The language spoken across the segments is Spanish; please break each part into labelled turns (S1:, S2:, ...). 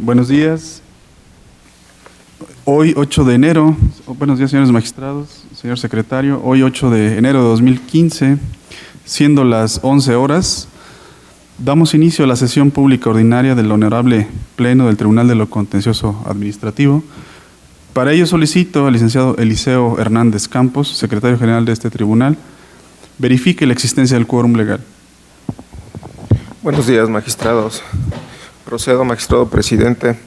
S1: Buenos días. Hoy 8 de enero, buenos días señores magistrados, señor secretario, hoy 8 de enero de 2015, siendo las 11 horas, damos inicio a la sesión pública ordinaria del Honorable Pleno del Tribunal de lo Contencioso Administrativo. Para ello solicito al licenciado Eliseo Hernández Campos, secretario general de este tribunal, verifique la existencia del quórum legal.
S2: Buenos días, magistrados. Procedo, magistrado presidente.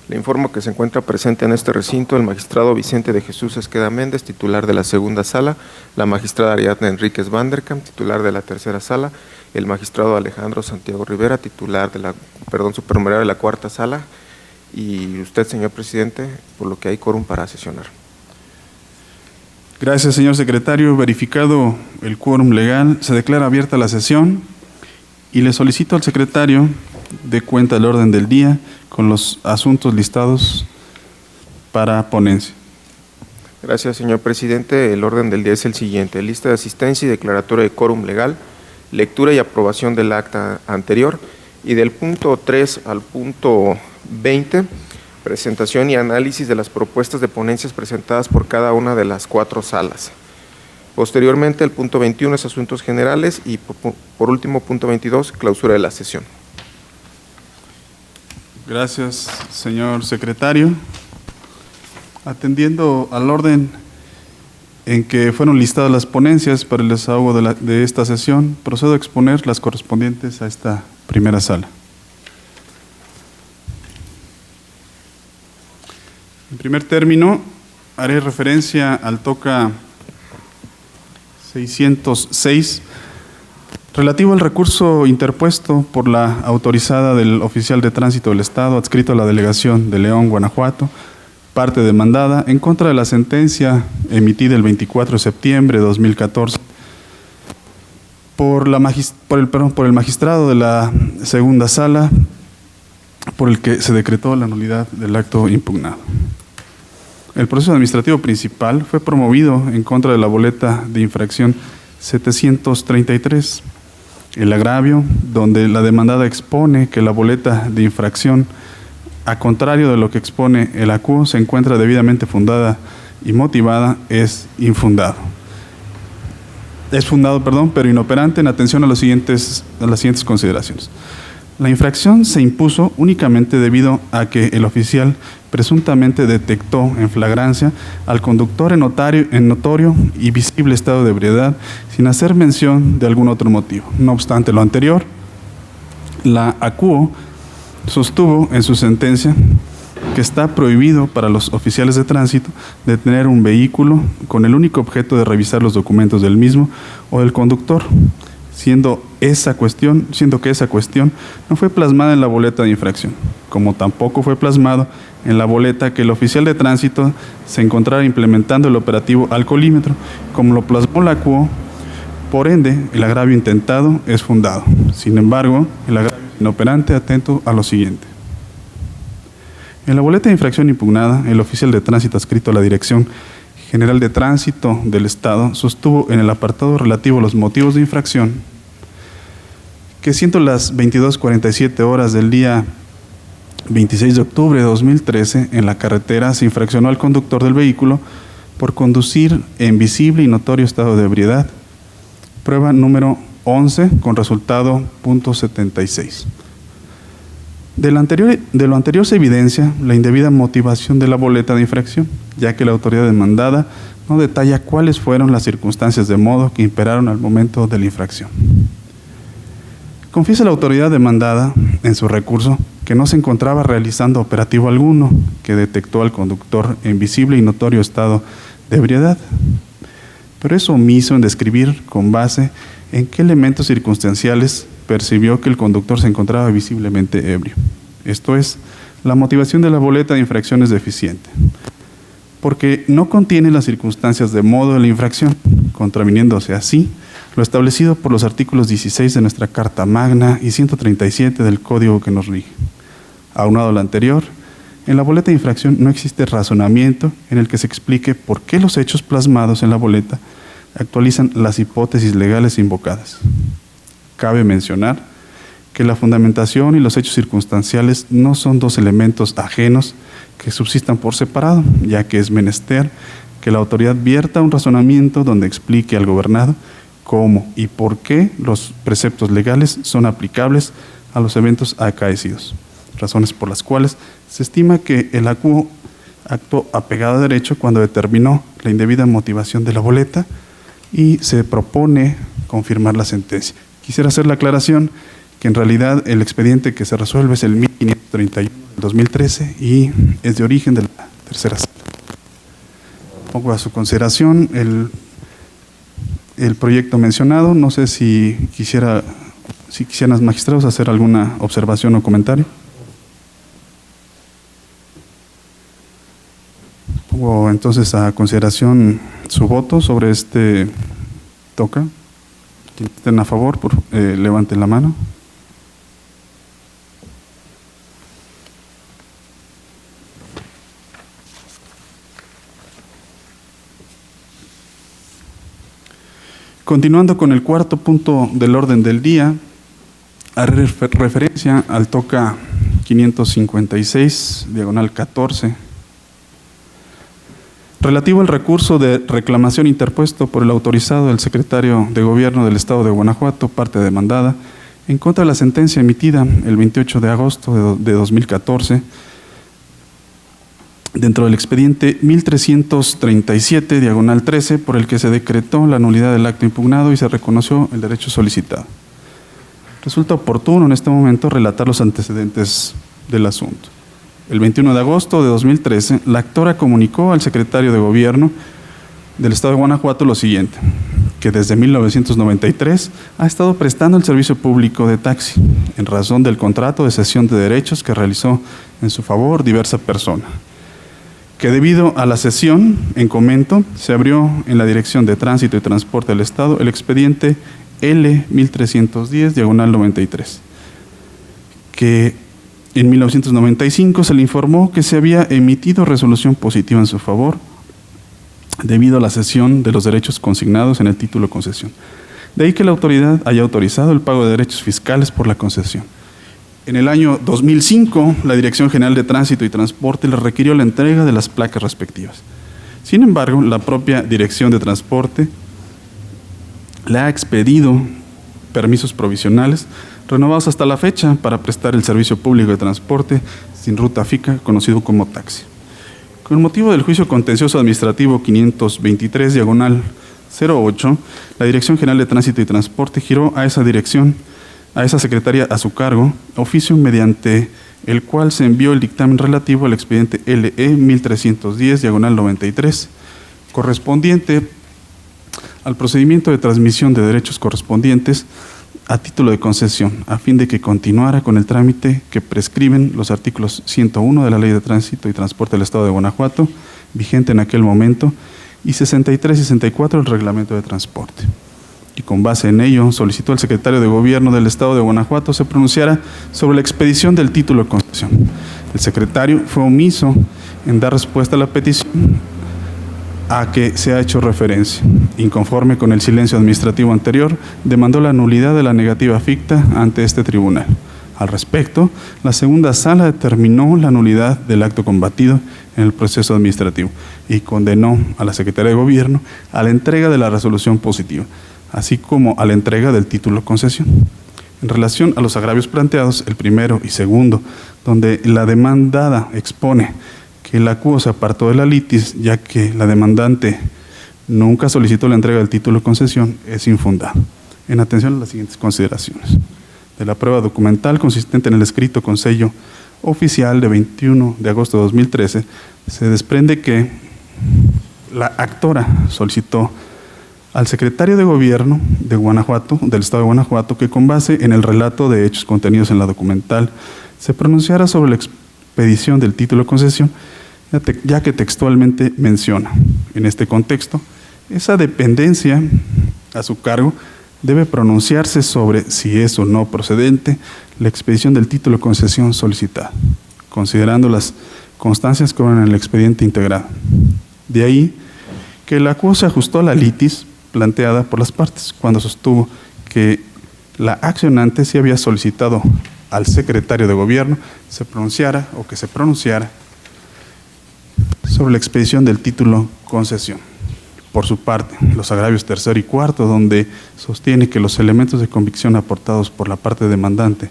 S2: Le informo que se encuentra presente en este recinto el magistrado Vicente de Jesús Esqueda Méndez, titular de la segunda sala, la magistrada Ariadna Enríquez Vanderkamp, titular de la tercera sala, el magistrado Alejandro Santiago Rivera, titular de supernumerario de la cuarta sala, y usted, señor presidente, por lo que hay quórum para sesionar.
S1: Gracias, señor secretario. Verificado el quórum legal, se declara abierta la sesión y le solicito al secretario de cuenta el orden del día con los asuntos listados para ponencia.
S2: Gracias, señor presidente. El orden del día es el siguiente: lista de asistencia y declaratoria de quórum legal, lectura y aprobación del acta anterior, y del punto 3 al punto 20, presentación y análisis de las propuestas de ponencias presentadas por cada una de las 4 salas. Posteriormente, el punto 21 es asuntos generales y, por último, punto 22, clausura de la sesión.
S1: Gracias, señor secretario. Atendiendo al orden en que fueron listadas las ponencias para el desahogo de esta sesión, procedo a exponer las correspondientes a esta primera sala. En primer término, haré referencia al TOCA 606, relativo al recurso interpuesto por la autorizada del oficial de tránsito del Estado, adscrito a la delegación de León, Guanajuato, parte demandada, en contra de la sentencia emitida el 24 de septiembre de 2014 por el magistrado de la segunda sala, por el que se decretó la nulidad del acto impugnado. El proceso administrativo principal fue promovido en contra de la boleta de infracción 733. El agravio, donde la demandada expone que la boleta de infracción, a contrario de lo que expone el acuo, se encuentra debidamente fundada y motivada, es infundado. Es fundado, pero inoperante, en atención a las siguientes consideraciones. La infracción se impuso únicamente debido a que el oficial presuntamente detectó en flagrancia al conductor en notorio y visible estado de ebriedad, sin hacer mención de algún otro motivo. No obstante lo anterior, la acuo sostuvo en su sentencia que está prohibido para los oficiales de tránsito detener un vehículo con el único objeto de revisar los documentos del mismo o del conductor, siendo que esa cuestión no fue plasmada en la boleta de infracción, como tampoco fue plasmado en la boleta que el oficial de tránsito se encontrara implementando el operativo alcoholímetro, como lo plasmó la acuo. Por ende, el agravio intentado es fundado. Sin embargo, el agravio inoperante, atento a lo siguiente. En la boleta de infracción impugnada, el oficial de tránsito adscrito a la Dirección General de Tránsito del Estado sostuvo en el apartado relativo a los motivos de infracción que, siendo las 22:47 horas del día 26 de octubre de 2013, en la carretera se infraccionó al conductor del vehículo por conducir en visible y notorio estado de ebriedad. Prueba número 11 con resultado .76. De lo anterior se evidencia la indebida motivación de la boleta de infracción, ya que la autoridad demandada no detalla cuáles fueron las circunstancias de modo que imperaron al momento de la infracción. Confiesa la autoridad demandada en su recurso que no se encontraba realizando operativo alguno que detectó al conductor en visible y notorio estado de ebriedad, pero es omiso en describir con base en qué elementos circunstanciales percibió que el conductor se encontraba visiblemente ebrio. Esto es, la motivación de la boleta de infracción es deficiente, porque no contiene las circunstancias de modo de la infracción, contraviniéndose así lo establecido por los artículos 16 de nuestra Carta Magna y 137 del Código que nos rige. Aunado a lo anterior, en la boleta de infracción no existe razonamiento en el que se explique por qué los hechos plasmados en la boleta actualizan las hipótesis legales invocadas. Cabe mencionar que la fundamentación y los hechos circunstanciales no son dos elementos ajenos que subsistan por separado, ya que es menester que la autoridad vierta un razonamiento donde explique al gobernado cómo y por qué los preceptos legales son aplicables a los eventos acaecidos, razones por las cuales se estima que el acuo actuó apegado a derecho cuando determinó la indebida motivación de la boleta y se propone confirmar la sentencia. Quisiera hacer la aclaración que en realidad el expediente que se resuelve es el 1531 del 2013 y es de origen de la tercera sala. Pongo a su consideración el proyecto mencionado. No sé si quisieran los magistrados hacer alguna observación o comentario. Pongo entonces a consideración su voto sobre este toca. Quienes estén a favor, levanten la mano. Continuando con el cuarto punto del orden del día, haré referencia al toca 556, diagonal 14, relativo al recurso de reclamación interpuesto por el autorizado del secretario de Gobierno del Estado de Guanajuato, parte demandada, en contra de la sentencia emitida el 28 de agosto de 2014, dentro del expediente 1337, diagonal 13, por el que se decretó la nulidad del acto impugnado y se reconoció el derecho solicitado. Resulta oportuno en este momento relatar los antecedentes del asunto. El 21 de agosto de 2013, la actora comunicó al secretario de Gobierno del Estado de Guanajuato lo siguiente, que desde 1993 ha estado prestando el servicio público de taxi en razón del contrato de cesión de derechos que realizó en su favor diversa persona, que debido a la cesión en comento se abrió en la Dirección de Tránsito y Transporte del Estado el expediente L1310, diagonal 93, que en 1995 se le informó que se había emitido resolución positiva en su favor debido a la cesión de los derechos consignados en el título de concesión. De ahí que la autoridad haya autorizado el pago de derechos fiscales por la concesión. En el año 2005, la Dirección General de Tránsito y Transporte le requirió la entrega de las placas respectivas. Sin embargo, la propia Dirección de Transporte le ha expedido permisos provisionales renovados hasta la fecha para prestar el servicio público de transporte sin ruta fija, conocido como taxi. Con motivo del juicio contencioso administrativo 523, diagonal 08, la Dirección General de Tránsito y Transporte giró a esa dirección, a esa secretaria a su cargo, oficio mediante el cual se envió el dictamen relativo al expediente LE 1310, diagonal 93, correspondiente al procedimiento de transmisión de derechos correspondientes a título de concesión, a fin de que continuara con el trámite que prescriben los artículos 101 de la Ley de Tránsito y Transporte del Estado de Guanajuato, vigente en aquel momento, y 63 y 64 del Reglamento de Transporte. Y con base en ello solicitó al secretario de Gobierno del Estado de Guanajuato se pronunciara sobre la expedición del título de concesión. El secretario fue omiso en dar respuesta a la petición a que se ha hecho referencia. Inconforme con el silencio administrativo anterior, demandó la nulidad de la negativa ficta ante este tribunal. Al respecto, la segunda sala determinó la nulidad del acto combatido en el proceso administrativo y condenó a la Secretaría de Gobierno a la entrega de la resolución positiva, así como a la entrega del título de concesión. En relación a los agravios planteados, el primero y segundo, donde la demandada expone que el acuo se apartó de la litis, ya que la demandante nunca solicitó la entrega del título de concesión, es infundado. En atención a las siguientes consideraciones. De la prueba documental consistente en el escrito con sello oficial de 21 de agosto de 2013, se desprende que la actora solicitó al secretario de Gobierno de Guanajuato, del Estado de Guanajuato, que con base en el relato de hechos contenidos en la documental, se pronunciara sobre la expedición del título de concesión, ya que textualmente menciona, en este contexto, esa dependencia a su cargo debe pronunciarse sobre si es o no procedente la expedición del título de concesión solicitada, considerando las constancias que van en el expediente integrado. De ahí que el acuo se ajustó a la litis planteada por las partes cuando sostuvo que la accionante sí había solicitado al secretario de Gobierno que se pronunciara sobre la expedición del título concesión. Por su parte, los agravios tercero y cuarto, donde sostiene que los elementos de convicción aportados por la parte demandante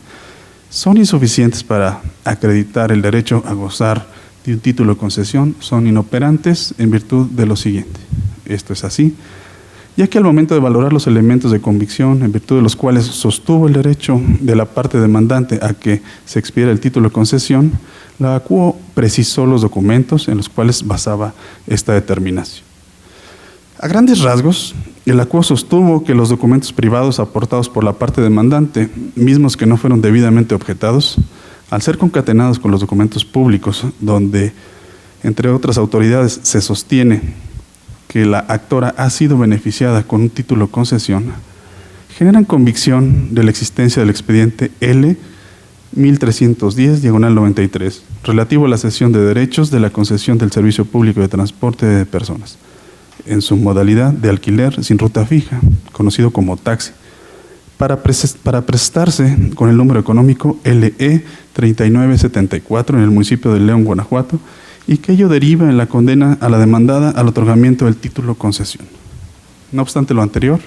S1: son insuficientes para acreditar el derecho a gozar de un título de concesión, son inoperantes en virtud de lo siguiente. Esto es así, ya que al momento de valorar los elementos de convicción, en virtud de los cuales sostuvo el derecho de la parte demandante a que se expidiera el título de concesión, la ACUO precisó los documentos en los cuales basaba esta determinación. A grandes rasgos, el ACUO sostuvo que los documentos privados aportados por la parte demandante, mismos que no fueron debidamente objetados, al ser concatenados con los documentos públicos, donde, entre otras autoridades, se sostiene que la actora ha sido beneficiada con un título de concesión, generan convicción de la existencia del expediente L 1310/93, relativo a la cesión de derechos de la concesión del servicio público de transporte de personas, en su modalidad de alquiler sin ruta fija, conocido como taxi, para prestarse con el número económico LE 3974 en el municipio de León, Guanajuato, y que ello deriva en la condena a la demandada al otorgamiento del título concesión. No obstante lo anterior,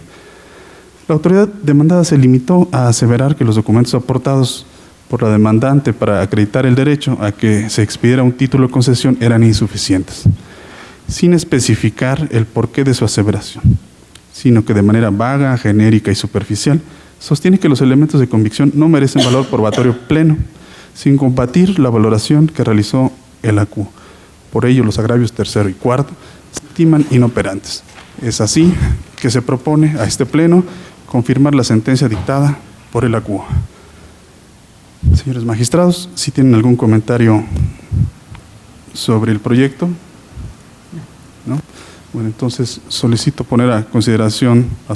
S1: la autoridad demandada se limitó a aseverar que los documentos aportados por la demandante para acreditar el derecho a que se expidiera un título de concesión eran insuficientes, sin especificar el porqué de su aseveración, sino que de manera vaga, genérica y superficial sostiene que los elementos de convicción no merecen valor probatorio pleno, sin combatir la valoración que realizó el ACUO. Por ello, los agravios tercero y cuarto se estiman inoperantes. Es así que se propone a este Pleno confirmar la sentencia dictada por el ACUO. Señores magistrados, si tienen algún comentario sobre el proyecto, ¿no? Bueno, entonces solicito poner a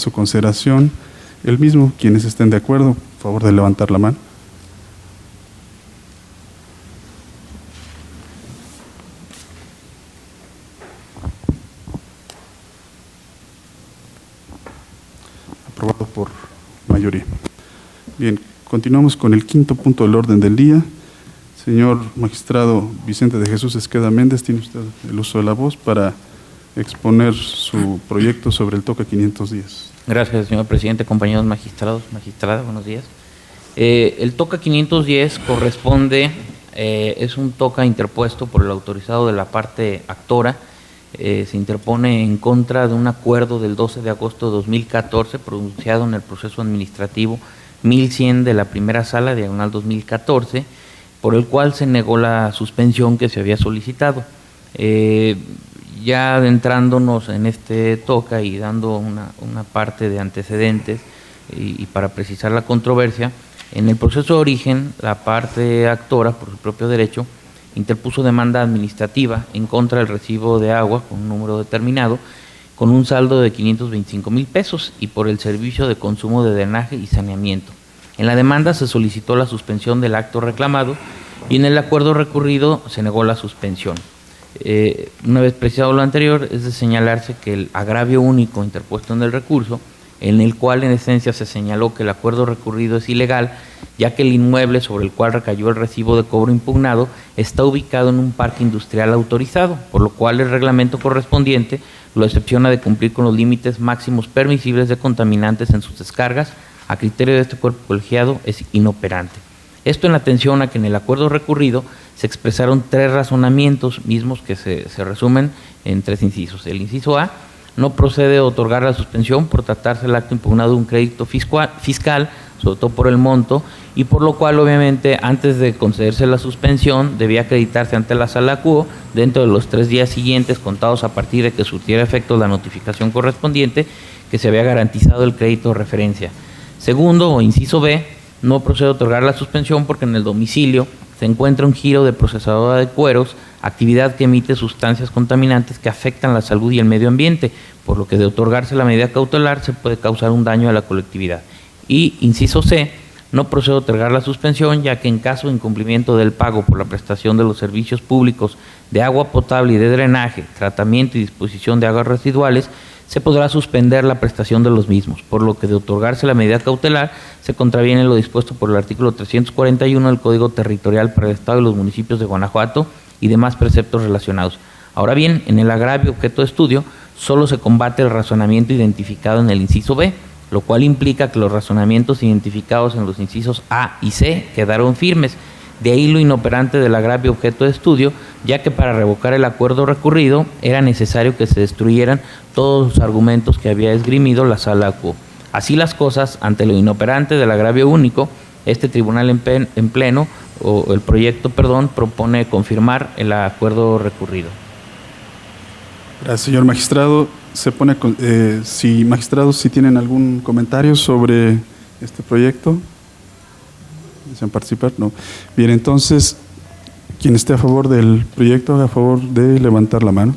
S1: su consideración el mismo. Quienes estén de acuerdo, por favor de levantar la mano. Aprobado por mayoría. Bien, continuamos con el quinto punto del orden del día. Señor magistrado Vicente de Jesús Esqueda Méndez, tiene usted el uso de la voz para exponer su proyecto sobre el TOCA 510.
S3: Gracias, señor presidente, compañeros magistrados, magistrada, buenos días. El TOCA 510 corresponde, es un TOCA interpuesto por el autorizado de la parte actora. Se interpone en contra de un acuerdo del 12 de agosto de 2014 pronunciado en el proceso administrativo 1100 de la primera sala, diagonal 2014, por el cual se negó la suspensión que se había solicitado. Ya adentrándonos en este TOCA y dando una parte de antecedentes y para precisar la controversia, en el proceso de origen, la parte actora, por su propio derecho, interpuso demanda administrativa en contra del recibo de agua con un número determinado, con un saldo de 525,000 pesos y por el servicio de consumo de drenaje y saneamiento. En la demanda se solicitó la suspensión del acto reclamado y en el acuerdo recurrido se negó la suspensión. Una vez precisado lo anterior, es de señalarse que el agravio único interpuesto en el recurso, en el cual en esencia se señaló que el acuerdo recurrido es ilegal, ya que el inmueble sobre el cual recayó el recibo de cobro impugnado está ubicado en un parque industrial autorizado, por lo cual el reglamento correspondiente lo excepciona de cumplir con los límites máximos permisibles de contaminantes en sus descargas. A criterio de este cuerpo colegiado es inoperante. Esto en atención a que en el acuerdo recurrido se expresaron 3 razonamientos mismos que se resumen en 3 incisos. El inciso A: no procede a otorgar la suspensión por tratarse el acto impugnado de un crédito fiscal, sobre todo por el monto, y por lo cual obviamente antes de concederse la suspensión debía acreditarse ante la sala ACUO dentro de los 3 días siguientes contados a partir de que surtiera efecto la notificación correspondiente que se había garantizado el crédito de referencia. Segundo, o inciso B: no procede a otorgar la suspensión porque en el domicilio se encuentra un giro de procesadora de cueros, actividad que emite sustancias contaminantes que afectan la salud y el medio ambiente, por lo que de otorgarse la medida cautelar se puede causar un daño a la colectividad. Y inciso C: no procede a otorgar la suspensión, ya que en caso de incumplimiento del pago por la prestación de los servicios públicos de agua potable y de drenaje, tratamiento y disposición de aguas residuales, se podrá suspender la prestación de los mismos, por lo que de otorgarse la medida cautelar se contraviene lo dispuesto por el artículo 341 del Código Territorial para el Estado y los municipios de Guanajuato y demás preceptos relacionados. Ahora bien, en el agravio objeto de estudio, solo se combate el razonamiento identificado en el inciso B, lo cual implica que los razonamientos identificados en los incisos A y C quedaron firmes. De ahí lo inoperante del agravio objeto de estudio, ya que para revocar el acuerdo recurrido era necesario que se destruyeran todos los argumentos que había esgrimido la Sala Quo. Así las cosas, ante lo inoperante del agravio único, este tribunal en pleno, o el proyecto, propone confirmar el acuerdo recurrido.
S1: Gracias, señor magistrado. Magistrados, si tienen algún comentario sobre este proyecto. ¿Desean participar? No. Bien, entonces, quien esté a favor del proyecto, haga favor de levantar la mano.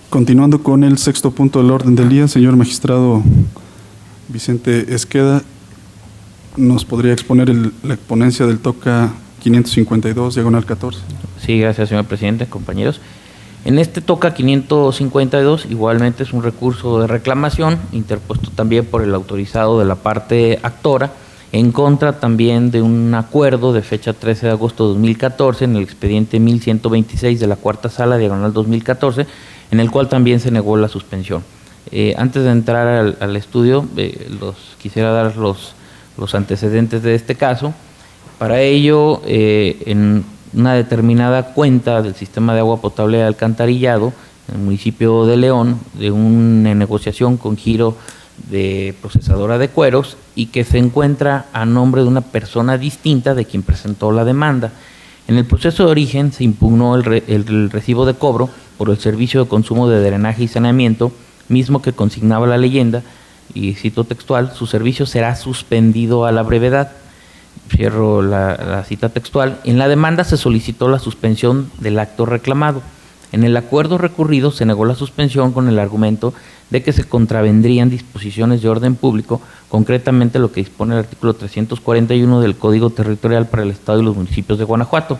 S1: Continuando con el sexto punto del orden del día, señor magistrado Vicente Esqueda, ¿nos podría exponer la ponencia del TOCA 552, diagonal 14?
S3: Sí, gracias, señor presidente, compañeros. En este TOCA 552, igualmente es un recurso de reclamación, interpuesto también por el autorizado de la parte actora, en contra también de un acuerdo de fecha 13 de agosto de 2014, en el expediente 1126 de la cuarta sala, diagonal 2014, en el cual también se negó la suspensión. Antes de entrar al estudio, quisiera dar los antecedentes de este caso. Para ello, en una determinada cuenta del sistema de agua potable de alcantarillado en el municipio de León, de una negociación con giro de procesadora de cueros y que se encuentra a nombre de una persona distinta de quien presentó la demanda. En el proceso de origen se impugnó el recibo de cobro por el servicio de consumo de drenaje y saneamiento, mismo que consignaba la leyenda, y cito textual: su servicio será suspendido a la brevedad. Cierro la cita textual. En la demanda se solicitó la suspensión del acto reclamado. En el acuerdo recurrido se negó la suspensión con el argumento de que se contravendrían disposiciones de orden público, concretamente lo que dispone el artículo 341 del Código Territorial para el Estado y los municipios de Guanajuato.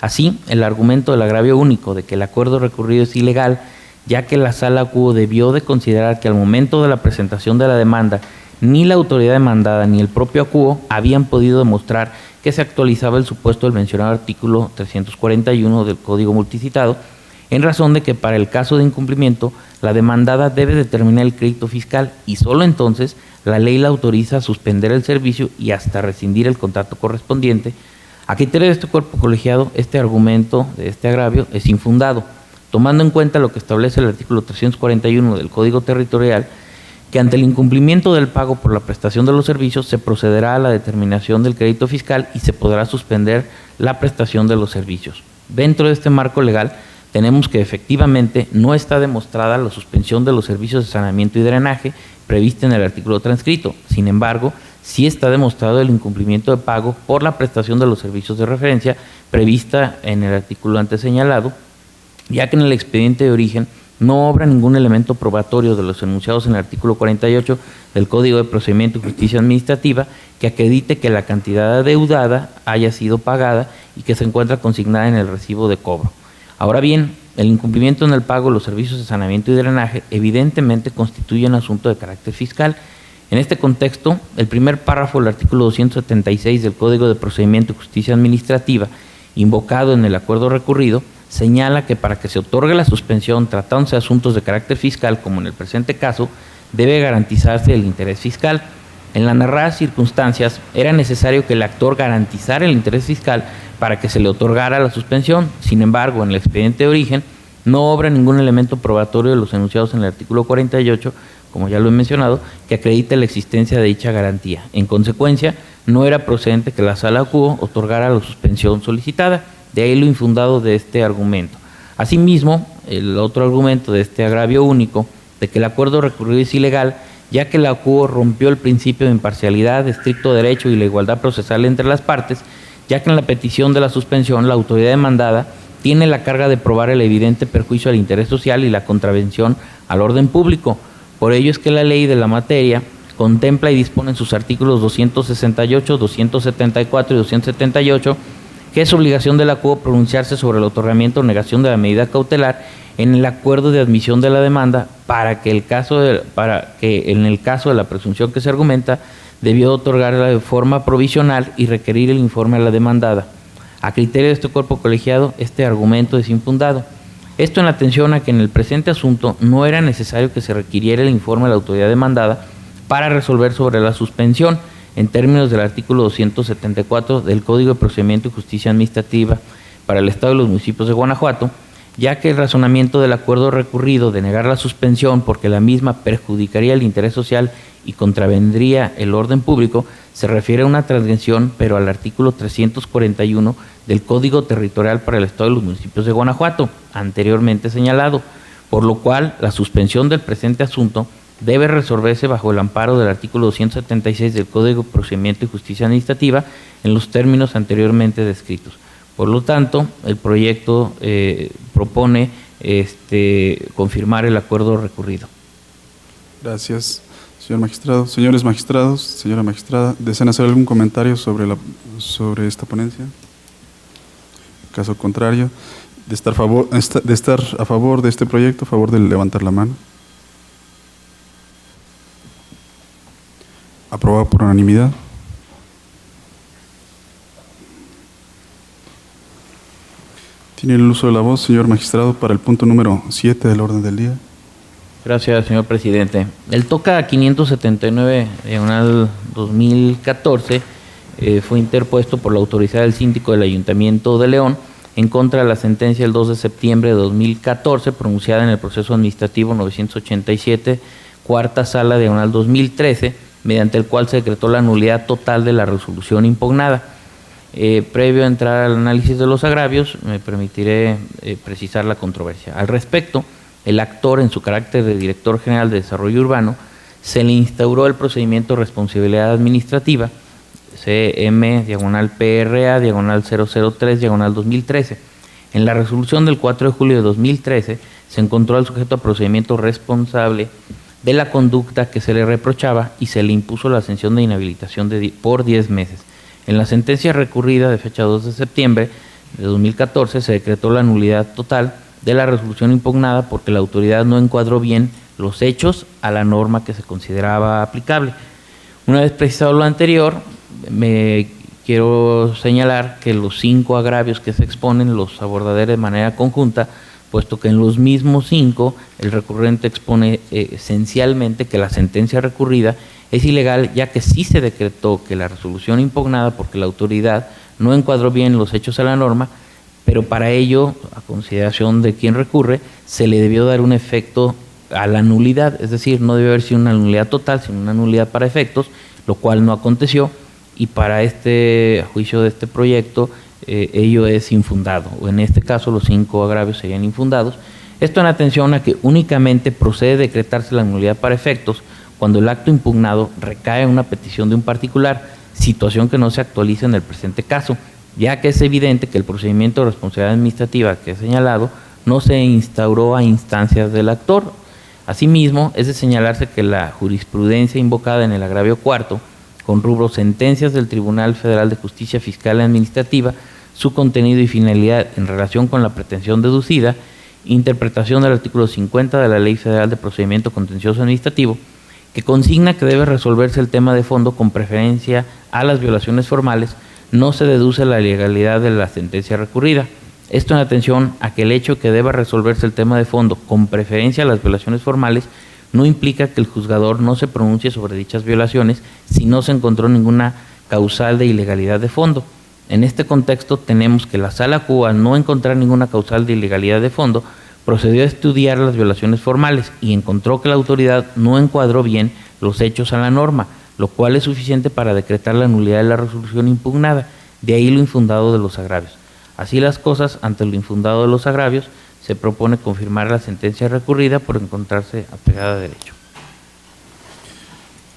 S3: Así, el argumento del agravio único de que el acuerdo recurrido es ilegal, ya que la Sala Quo debió de considerar que al momento de la presentación de la demanda ni la autoridad demandada ni el propio acuo habían podido demostrar que se actualizaba el supuesto del mencionado artículo 341 del Código multicitado, en razón de que para el caso de incumplimiento la demandada debe determinar el crédito fiscal y solo entonces la ley la autoriza a suspender el servicio y hasta rescindir el contrato correspondiente. A criterio de este cuerpo colegiado, este argumento de este agravio es infundado, tomando en cuenta lo que establece el artículo 341 del Código Territorial, que ante el incumplimiento del pago por la prestación de los servicios se procederá a la determinación del crédito fiscal y se podrá suspender la prestación de los servicios. Dentro de este marco legal tenemos que efectivamente no está demostrada la suspensión de los servicios de saneamiento y drenaje prevista en el artículo transcrito. Sin embargo, sí está demostrado el incumplimiento de pago por la prestación de los servicios de referencia prevista en el artículo antes señalado, ya que en el expediente de origen no obra ningún elemento probatorio de los enunciados en el artículo 48 del Código de Procedimiento y Justicia Administrativa que acredite que la cantidad adeudada haya sido pagada y que se encuentra consignada en el recibo de cobro. Ahora bien, el incumplimiento en el pago de los servicios de saneamiento y drenaje evidentemente constituye un asunto de carácter fiscal. En este contexto, el primer párrafo del artículo 276 del Código de Procedimiento y Justicia Administrativa, invocado en el acuerdo recurrido, señala que para que se otorgue la suspensión tratándose de asuntos de carácter fiscal, como en el presente caso, debe garantizarse el interés fiscal. En las narradas circunstancias, era necesario que el actor garantizara el interés fiscal para que se le otorgara la suspensión. Sin embargo, en el expediente de origen no obra ningún elemento probatorio de los enunciados en el artículo 48, como ya lo he mencionado, que acredite la existencia de dicha garantía. En consecuencia, no era procedente que la Sala Quo otorgara la suspensión solicitada. De ahí lo infundado de este argumento. Asimismo, el otro argumento de este agravio único, de que el acuerdo recurrido es ilegal, ya que la Quo rompió el principio de imparcialidad, estricto derecho y la igualdad procesal entre las partes, ya que en la petición de la suspensión la autoridad demandada tiene la carga de probar el evidente perjuicio al interés social y la contravención al orden público. Por ello es que la ley de la materia contempla y dispone en sus artículos 268, 274 y 278 que que es obligación de la CUO pronunciarse sobre el otorgamiento o negación de la medida cautelar en el acuerdo de admisión de la demanda para que en el caso de la presunción que se argumenta debió otorgarla de forma provisional y requerir el informe a la demandada. A criterio de este cuerpo colegiado, este argumento es infundado. Esto en atención a que en el presente asunto no era necesario que se requiriera el informe de la autoridad demandada para resolver sobre la suspensión en términos del artículo 274 del Código de Procedimiento y Justicia Administrativa para el Estado y los municipios de Guanajuato, ya que el razonamiento del acuerdo recurrido de negar la suspensión porque la misma perjudicaría el interés social y contravendría el orden público, se refiere a una transgresión, pero al artículo 341 del Código Territorial para el Estado y los municipios de Guanajuato, anteriormente señalado, por lo cual la suspensión del presente asunto debe resolverse bajo el amparo del artículo 276 del Código de Procedimiento y Justicia Administrativa en los términos anteriormente descritos. Por lo tanto, el proyecto propone confirmar el acuerdo recurrido.
S1: Gracias, señor magistrado. Señores magistrados, señora magistrada, ¿desean hacer algún comentario sobre esta ponencia? Caso contrario, de estar a favor de este proyecto, a favor de levantar la mano. Aprobado por unanimidad. Tiene el uso de la voz, señor magistrado, para el punto número 7 del orden del día.
S3: Gracias, señor presidente. El TOCA 579/2014 fue interpuesto por la autoridad del síndico del Ayuntamiento de León en contra de la sentencia del 2 de septiembre de 2014 pronunciada en el proceso administrativo 987, cuarta sala, /2013, mediante el cual se decretó la nulidad total de la resolución impugnada. Previo a entrar al análisis de los agravios, me permitiré precisar la controversia. Al respecto, el actor, en su carácter de director general de desarrollo urbano, se le instauró el procedimiento de responsabilidad administrativa, CM/PRA/003/2013. En la resolución del 4 de julio de 2013, se encontró al sujeto a procedimiento responsable de la conducta que se le reprochaba y se le impuso la sanción de inhabilitación por 10 meses. En la sentencia recurrida de fecha 2 de septiembre de 2014 se decretó la nulidad total de la resolución impugnada porque la autoridad no encuadró bien los hechos a la norma que se consideraba aplicable. Una vez precisado lo anterior, me quiero señalar que los 5 agravios que se exponen los abordaré de manera conjunta, puesto que en los mismos 5 el recurrente expone esencialmente que la sentencia recurrida es ilegal, ya que sí se decretó que la resolución impugnada porque la autoridad no encuadró bien los hechos a la norma, pero para ello, a consideración de quien recurre, se le debió dar un efecto a la nulidad, es decir, no debe haber sido una nulidad total, sino una nulidad para efectos, lo cual no aconteció, y para este juicio de este proyecto, ello es infundado, o en este caso los 5 agravios serían infundados. Esto en atención a que únicamente procede decretarse la nulidad para efectos cuando el acto impugnado recae en una petición de un particular, situación que no se actualiza en el presente caso, ya que es evidente que el procedimiento de responsabilidad administrativa que he señalado no se instauró a instancias del actor. Asimismo, es de señalarse que la jurisprudencia invocada en el agravio cuarto, con rubro sentencias del Tribunal Federal de Justicia Fiscal y Administrativa, su contenido y finalidad en relación con la pretensión deducida, interpretación del artículo 50 de la Ley Federal de Procedimiento Contencioso Administrativo, que consigna que debe resolverse el tema de fondo con preferencia a las violaciones formales, no se deduce la legalidad de la sentencia recurrida. Esto en atención a que el hecho que deba resolverse el tema de fondo con preferencia a las violaciones formales no implica que el juzgador no se pronuncie sobre dichas violaciones si no se encontró ninguna causal de ilegalidad de fondo. En este contexto tenemos que la Sala Q, al no encontrar ninguna causal de ilegalidad de fondo, procedió a estudiar las violaciones formales y encontró que la autoridad no encuadró bien los hechos a la norma, lo cual es suficiente para decretar la nulidad de la resolución impugnada, de ahí lo infundado de los agravios. Así las cosas, ante lo infundado de los agravios, se propone confirmar la sentencia recurrida por encontrarse apegada a derecho.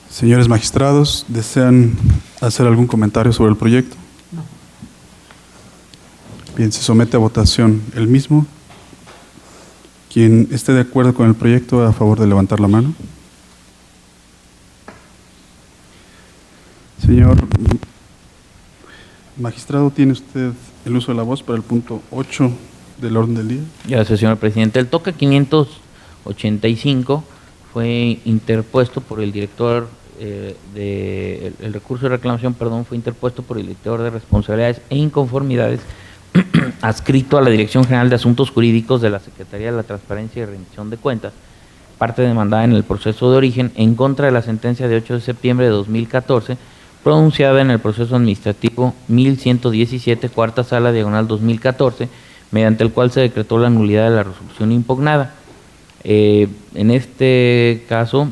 S1: Señores magistrados, ¿desean hacer algún comentario sobre el proyecto? No. Bien, se somete a votación el mismo. Quien esté de acuerdo con el proyecto, a favor de levantar la mano. Magistrado, ¿tiene usted el uso de la voz para el punto 8 del orden del día?
S3: Gracias, señor presidente. El TOCA 585 fue interpuesto por el director el recurso de reclamación, fue interpuesto por el director de responsabilidades e inconformidades adscrito a la Dirección General de Asuntos Jurídicos de la Secretaría de la Transparencia y Rendición de Cuentas, parte demandada en el proceso de origen en contra de la sentencia de 8 de septiembre de 2014, pronunciada en el proceso administrativo 1117, cuarta sala, diagonal 2014, mediante el cual se decretó la nulidad de la resolución impugnada. En este caso,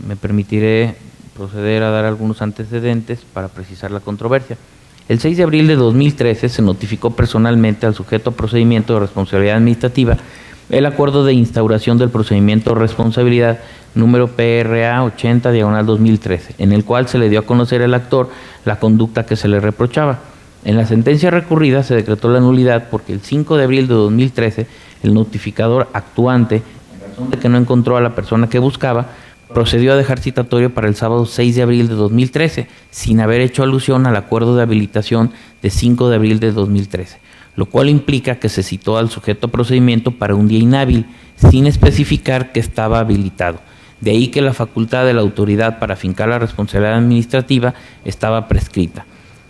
S3: me permitiré proceder a dar algunos antecedentes para precisar la controversia. El 6 de abril de 2013 se notificó personalmente al sujeto a procedimiento de responsabilidad administrativa el acuerdo de instauración del procedimiento de responsabilidad número PRA 80, diagonal 2013, en el cual se le dio a conocer al actor la conducta que se le reprochaba. En la sentencia recurrida se decretó la nulidad porque el 5 de abril de 2013 el notificador actuante, en razón de que no encontró a la persona que buscaba, procedió a dejar citatorio para el sábado 6 de abril de 2013, sin haber hecho alusión al acuerdo de habilitación de 5 de abril de 2013, lo cual implica que se citó al sujeto a procedimiento para un día inhábil, sin especificar que estaba habilitado. De ahí que la facultad de la autoridad para fincar la responsabilidad administrativa estaba prescrita.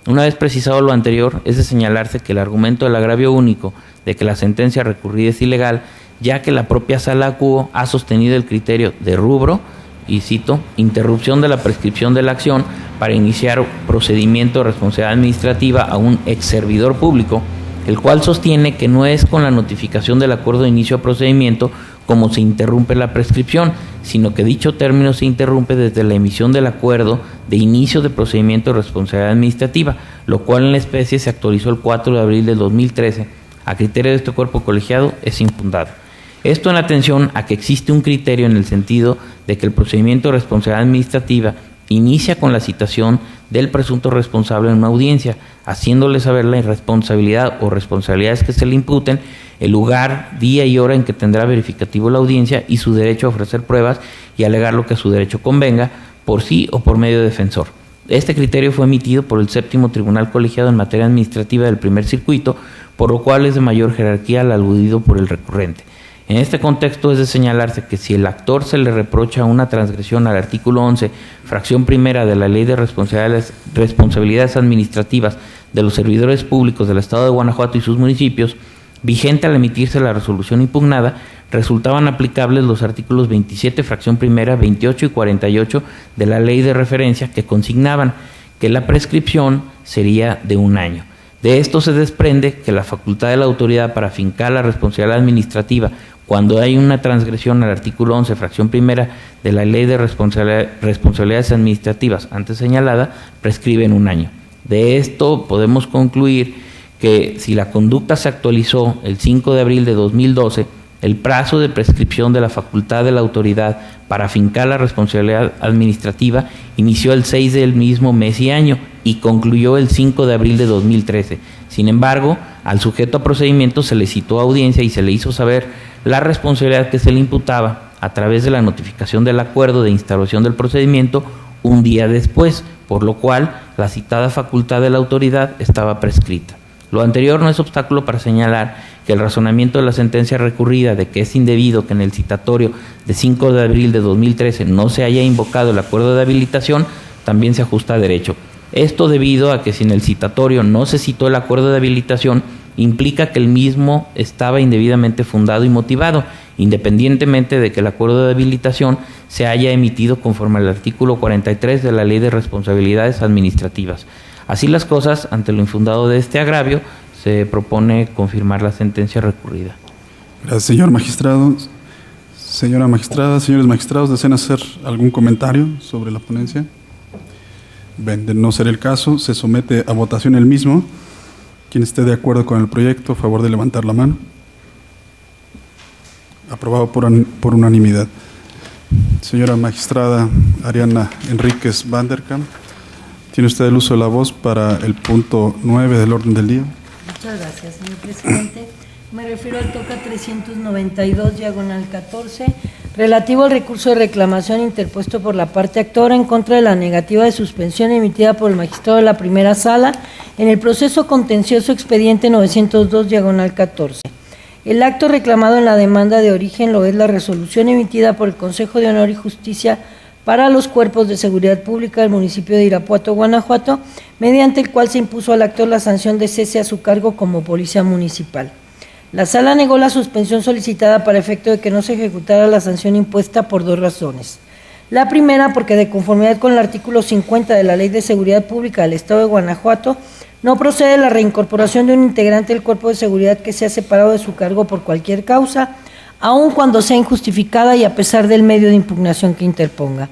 S3: Una vez precisado lo anterior, es de señalarse que el argumento del agravio único de que la sentencia recurrida es ilegal, ya que la propia sala acuo ha sostenido el criterio de rubro, y cito, interrupción de la prescripción de la acción para iniciar procedimiento de responsabilidad administrativa a un ex servidor público, el cual sostiene que no es con la notificación del acuerdo de inicio a procedimiento como se interrumpe la prescripción, sino que dicho término se interrumpe desde la emisión del acuerdo de inicio de procedimiento de responsabilidad administrativa, lo cual en la especie se actualizó el 4 de abril del 2013. A criterio de este cuerpo colegiado es infundado. Esto en atención a que existe un criterio en el sentido de que el procedimiento de responsabilidad administrativa inicia con la citación del presunto responsable en una audiencia, haciéndole saber la irresponsabilidad o responsabilidades que se le imputen, el lugar, día y hora en que tendrá verificativo la audiencia y su derecho a ofrecer pruebas y alegar lo que a su derecho convenga, por sí o por medio de defensor. Este criterio fue emitido por el séptimo Tribunal Colegiado en materia administrativa del primer circuito, por lo cual es de mayor jerarquía al aludido por el recurrente. En este contexto es de señalarse que si el actor se le reprocha una transgresión al artículo 11, fracción primera de la Ley de Responsabilidades Administrativas de los Servidores Públicos del Estado de Guanajuato y sus municipios, vigente al emitirse la resolución impugnada, resultaban aplicables los artículos 27, fracción primera, 28 y 48 de la Ley de Referencia, que consignaban que la prescripción sería de 1 año. De esto se desprende que la facultad de la autoridad para fincar la responsabilidad administrativa cuando hay una transgresión al artículo 11, fracción primera de la Ley de Responsabilidades Administrativas antes señalada, prescribe en 1 año. De esto podemos concluir que si la conducta se actualizó el 5 de abril de 2012, el plazo de prescripción de la facultad de la autoridad para fincar la responsabilidad administrativa inició el 6 del mismo mes y año y concluyó el 5 de abril de 2013. Sin embargo, al sujeto a procedimiento se le citó a audiencia y se le hizo saber la responsabilidad que se le imputaba a través de la notificación del acuerdo de instauración del procedimiento un día después, por lo cual la citada facultad de la autoridad estaba prescrita. Lo anterior no es obstáculo para señalar que el razonamiento de la sentencia recurrida de que es indebido que en el citatorio de 5 de abril de 2013 no se haya invocado el acuerdo de habilitación también se ajusta a derecho. Esto debido a que si en el citatorio no se citó el acuerdo de habilitación, implica que el mismo estaba indebidamente fundado y motivado, independientemente de que el acuerdo de habilitación se haya emitido conforme al artículo 43 de la Ley de Responsabilidades Administrativas. Así las cosas, ante lo infundado de este agravio, se propone confirmar la sentencia recurrida.
S1: Gracias, señor magistrado. Señora magistrada, señores magistrados, ¿desean hacer algún comentario sobre la ponencia? Bien, de no ser el caso, se somete a votación el mismo. Quien esté de acuerdo con el proyecto, a favor de levantar la mano. Aprobado por unanimidad. Señora magistrada Ariana Enríquez Vanderkamp, tiene usted el uso de la voz para el punto 9 del orden del día.
S4: Muchas gracias, señor presidente. Me refiero al TOCA 392, diagonal 14, relativo al recurso de reclamación interpuesto por la parte actora en contra de la negativa de suspensión emitida por el magistrado de la primera sala en el proceso contencioso expediente 902/14. El acto reclamado en la demanda de origen lo es la resolución emitida por el Consejo de Honor y Justicia para los Cuerpos de Seguridad Pública del municipio de Irapuato, Guanajuato, mediante el cual se impuso al actor la sanción de cese a su cargo como policía municipal. La sala negó la suspensión solicitada para efecto de que no se ejecutara la sanción impuesta por dos razones. La primera, porque de conformidad con el artículo 50 de la Ley de Seguridad Pública del Estado de Guanajuato, no procede la reincorporación de un integrante del cuerpo de seguridad que sea separado de su cargo por cualquier causa, aun cuando sea injustificada y a pesar del medio de impugnación que interponga.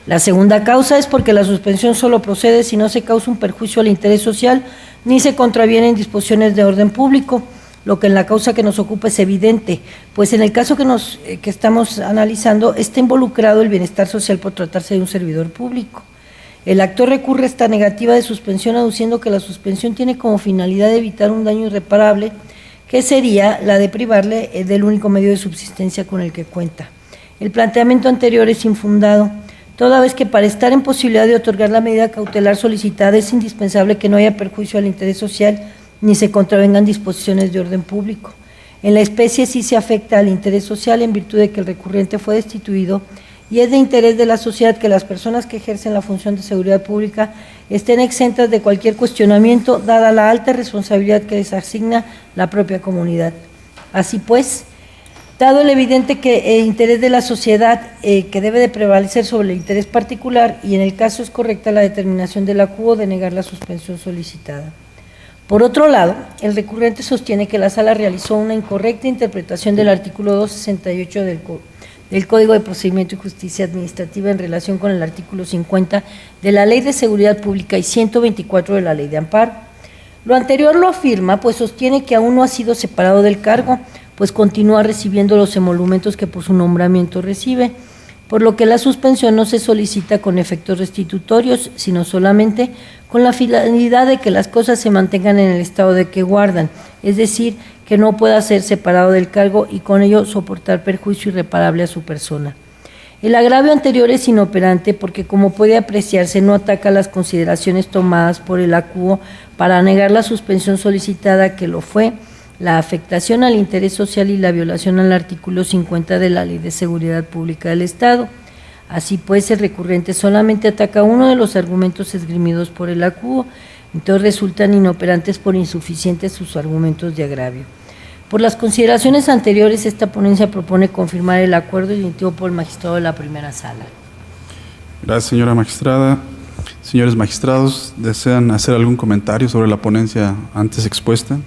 S4: La segunda causa es porque la suspensión solo procede si no se causa un perjuicio al interés social ni se contravienen disposiciones de orden público, lo que en la causa que nos ocupa es evidente, pues en el caso que estamos analizando está involucrado el bienestar social por tratarse de un servidor público. El actor recurre a esta negativa de suspensión aduciendo que la suspensión tiene como finalidad evitar un daño irreparable, que sería la de privarle del único medio de subsistencia con el que cuenta. El planteamiento anterior es infundado, toda vez que para estar en posibilidad de otorgar la medida cautelar solicitada es indispensable que no haya perjuicio al interés social ni se contravengan disposiciones de orden público. En la especie sí se afecta al interés social en virtud de que el recurrente fue destituido y es de interés de la sociedad que las personas que ejercen la función de seguridad pública estén exentas de cualquier cuestionamiento, dada la alta responsabilidad que les asigna la propia comunidad. Así pues, dado el evidente interés de la sociedad que debe de prevalecer sobre el interés particular y en el caso es correcta la determinación de la CUO de negar la suspensión solicitada. Por otro lado, el recurrente sostiene que la sala realizó una incorrecta interpretación del artículo 268 del Código de Procedimiento y Justicia Administrativa en relación con el artículo 50 de la Ley de Seguridad Pública y 124 de la Ley de Amparo. Lo anterior lo afirma, pues sostiene que aún no ha sido separado del cargo, pues continúa recibiendo los emolumentos que por su nombramiento recibe, por lo que la suspensión no se solicita con efectos restitutorios, sino solamente con la finalidad de que las cosas se mantengan en el estado de que guardan, es decir, que no pueda ser separado del cargo y con ello soportar perjuicio irreparable a su persona. El agravio anterior es inoperante porque, como puede apreciarse, no ataca las consideraciones tomadas por el ACUO para negar la suspensión solicitada, que lo fue la afectación al interés social y la violación al artículo 50 de la Ley de Seguridad Pública del Estado. Así pues, el recurrente solamente ataca uno de los argumentos esgrimidos por el ACUO, entonces resultan inoperantes por insuficientes sus argumentos de agravio. Por las consideraciones anteriores, esta ponencia propone confirmar el acuerdo emitido por el magistrado de la primera sala.
S1: Gracias, señora magistrada. Señores magistrados, ¿desean hacer algún comentario sobre la ponencia antes expuesta?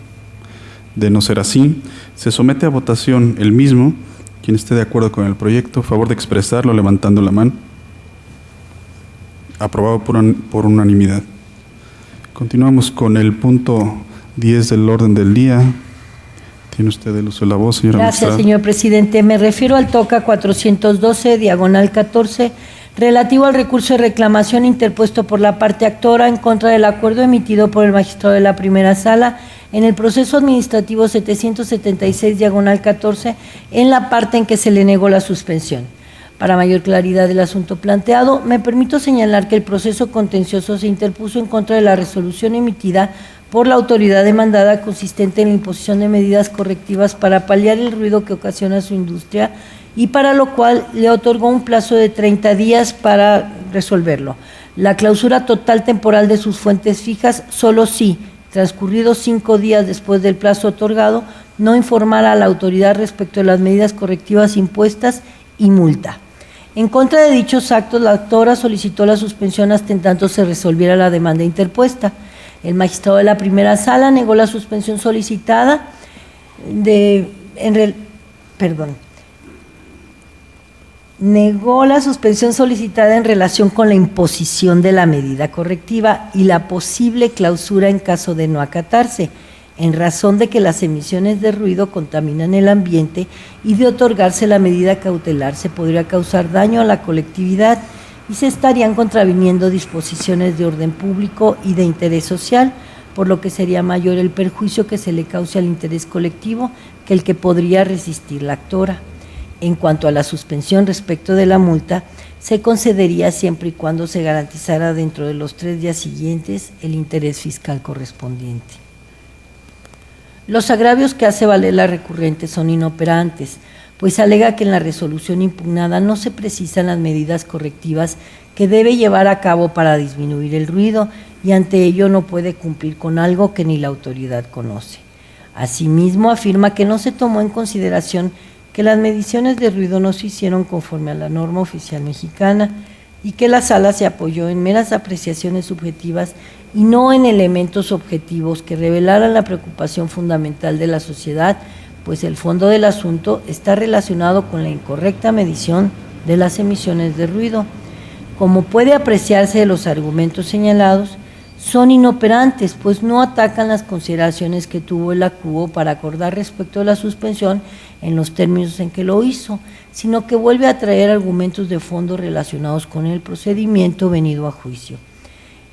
S1: De no ser así, se somete a votación el mismo. Quien esté de acuerdo con el proyecto, favor de expresarlo levantando la mano. Aprobado por unanimidad. Continuamos con el punto 10 del orden del día. Tiene usted el uso de la voz, señora magistrada.
S4: Gracias, señor presidente. Me refiero al TOCA 412/14, relativo al recurso de reclamación interpuesto por la parte actora en contra del acuerdo emitido por el magistrado de la primera sala en el proceso administrativo 776/14, en la parte en que se le negó la suspensión. Para mayor claridad del asunto planteado, me permito señalar que el proceso contencioso se interpuso en contra de la resolución emitida por la autoridad demandada, consistente en la imposición de medidas correctivas para paliar el ruido que ocasiona su industria y para lo cual le otorgó un plazo de 30 días para resolverlo. La clausura total temporal de sus fuentes fijas, solo si, transcurridos 5 días después del plazo otorgado, no informara a la autoridad respecto de las medidas correctivas impuestas y multa. En contra de dichos actos, la actora solicitó la suspensión hasta en tanto se resolviera la demanda interpuesta. El magistrado de la primera sala negó la suspensión solicitada negó la suspensión solicitada en relación con la imposición de la medida correctiva y la posible clausura en caso de no acatarse, en razón de que las emisiones de ruido contaminan el ambiente y de otorgarse la medida cautelar se podría causar daño a la colectividad y se estarían contraviniendo disposiciones de orden público y de interés social, por lo que sería mayor el perjuicio que se le cause al interés colectivo que el que podría resistir la actora. En cuanto a la suspensión respecto de la multa, se concedería siempre y cuando se garantizara dentro de los 3 días siguientes el interés fiscal correspondiente. Los agravios que hace valer la recurrente son inoperantes, pues alega que en la resolución impugnada no se precisan las medidas correctivas que debe llevar a cabo para disminuir el ruido y ante ello no puede cumplir con algo que ni la autoridad conoce. Asimismo, afirma que no se tomó en consideración que las mediciones de ruido no se hicieron conforme a la norma oficial mexicana y que la sala se apoyó en meras apreciaciones subjetivas y no en elementos objetivos que revelaran la preocupación fundamental de la sociedad, pues el fondo del asunto está relacionado con la incorrecta medición de las emisiones de ruido. Como puede apreciarse de los argumentos señalados, son inoperantes, pues no atacan las consideraciones que tuvo el acuo para acordar respecto de la suspensión en los términos en que lo hizo, sino que vuelve a traer argumentos de fondo relacionados con el procedimiento venido a juicio.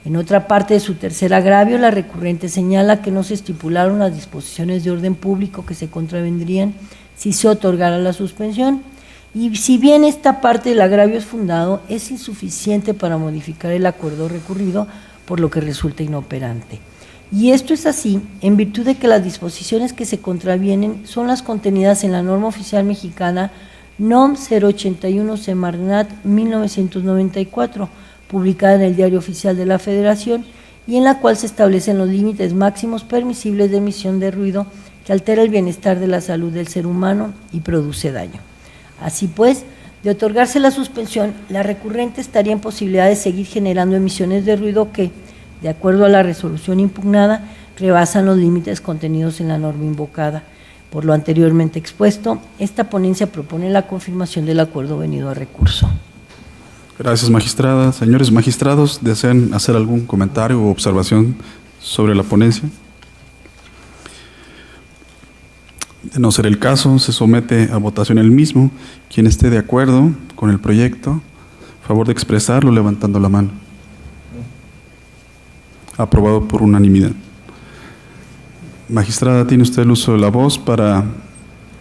S4: En otra parte de su tercer agravio, la recurrente señala que no se estipularon las disposiciones de orden público que se contravendrían si se otorgara la suspensión, y si bien esta parte del agravio es fundado, es insuficiente para modificar el acuerdo recurrido, por lo que resulta inoperante. Y esto es así en virtud de que las disposiciones que se contravienen son las contenidas en la norma oficial mexicana NOM 081 Semarnat 1994, publicada en el Diario Oficial de la Federación, y en la cual se establecen los límites máximos permisibles de emisión de ruido que altera el bienestar de la salud del ser humano y produce daño. Así pues, de otorgarse la suspensión, la recurrente estaría en posibilidad de seguir generando emisiones de ruido que, de acuerdo a la resolución impugnada, rebasan los límites contenidos en la norma invocada. Por lo anteriormente expuesto, esta ponencia propone la confirmación del acuerdo venido a recurso.
S1: Gracias, magistrada. Señores magistrados, ¿desean hacer algún comentario o observación sobre la ponencia? De no ser el caso, se somete a votación el mismo. Quien esté de acuerdo con el proyecto, a favor de expresarlo levantando la mano. Aprobado por unanimidad. Magistrada, tiene usted el uso de la voz para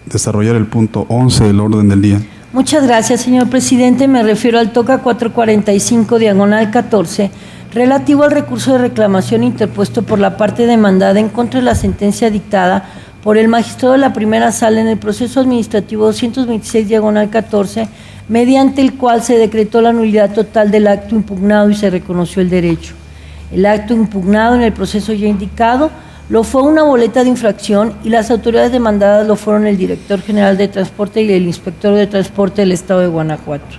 S1: desarrollar el punto 11 del orden del día.
S4: Muchas gracias, señor presidente. Me refiero al TOCA 445, diagonal 14, relativo al recurso de reclamación interpuesto por la parte demandada en contra de la sentencia dictada por el magistrado de la primera sala en el proceso administrativo 226, diagonal 14, mediante el cual se decretó la nulidad total del acto impugnado y se reconoció el derecho. El acto impugnado en el proceso ya indicado lo fue una boleta de infracción y las autoridades demandadas lo fueron el director general de transporte y el inspector de transporte del estado de Guanajuato.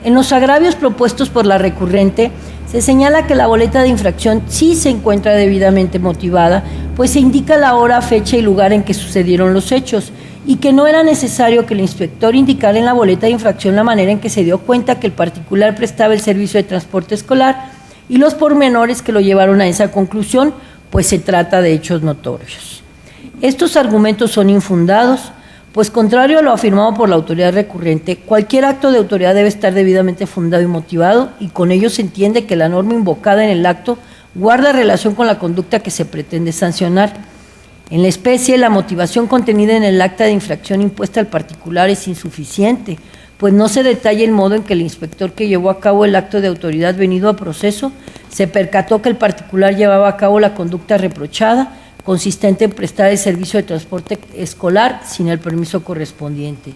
S4: En los agravios propuestos por la recurrente, se señala que la boleta de infracción sí se encuentra debidamente motivada, pues se indica la hora, fecha y lugar en que sucedieron los hechos, y que no era necesario que el inspector indicara en la boleta de infracción la manera en que se dio cuenta que el particular prestaba el servicio de transporte escolar y los pormenores que lo llevaron a esa conclusión, pues se trata de hechos notorios. Estos argumentos son infundados, pues contrario a lo afirmado por la autoridad recurrente, cualquier acto de autoridad debe estar debidamente fundado y motivado, y con ello se entiende que la norma invocada en el acto guarda relación con la conducta que se pretende sancionar. En la especie, la motivación contenida en el acta de infracción impuesta al particular es insuficiente, pues no se detalla el modo en que el inspector que llevó a cabo el acto de autoridad venido a proceso se percató que el particular llevaba a cabo la conducta reprochada, consistente en prestar el servicio de transporte escolar sin el permiso correspondiente.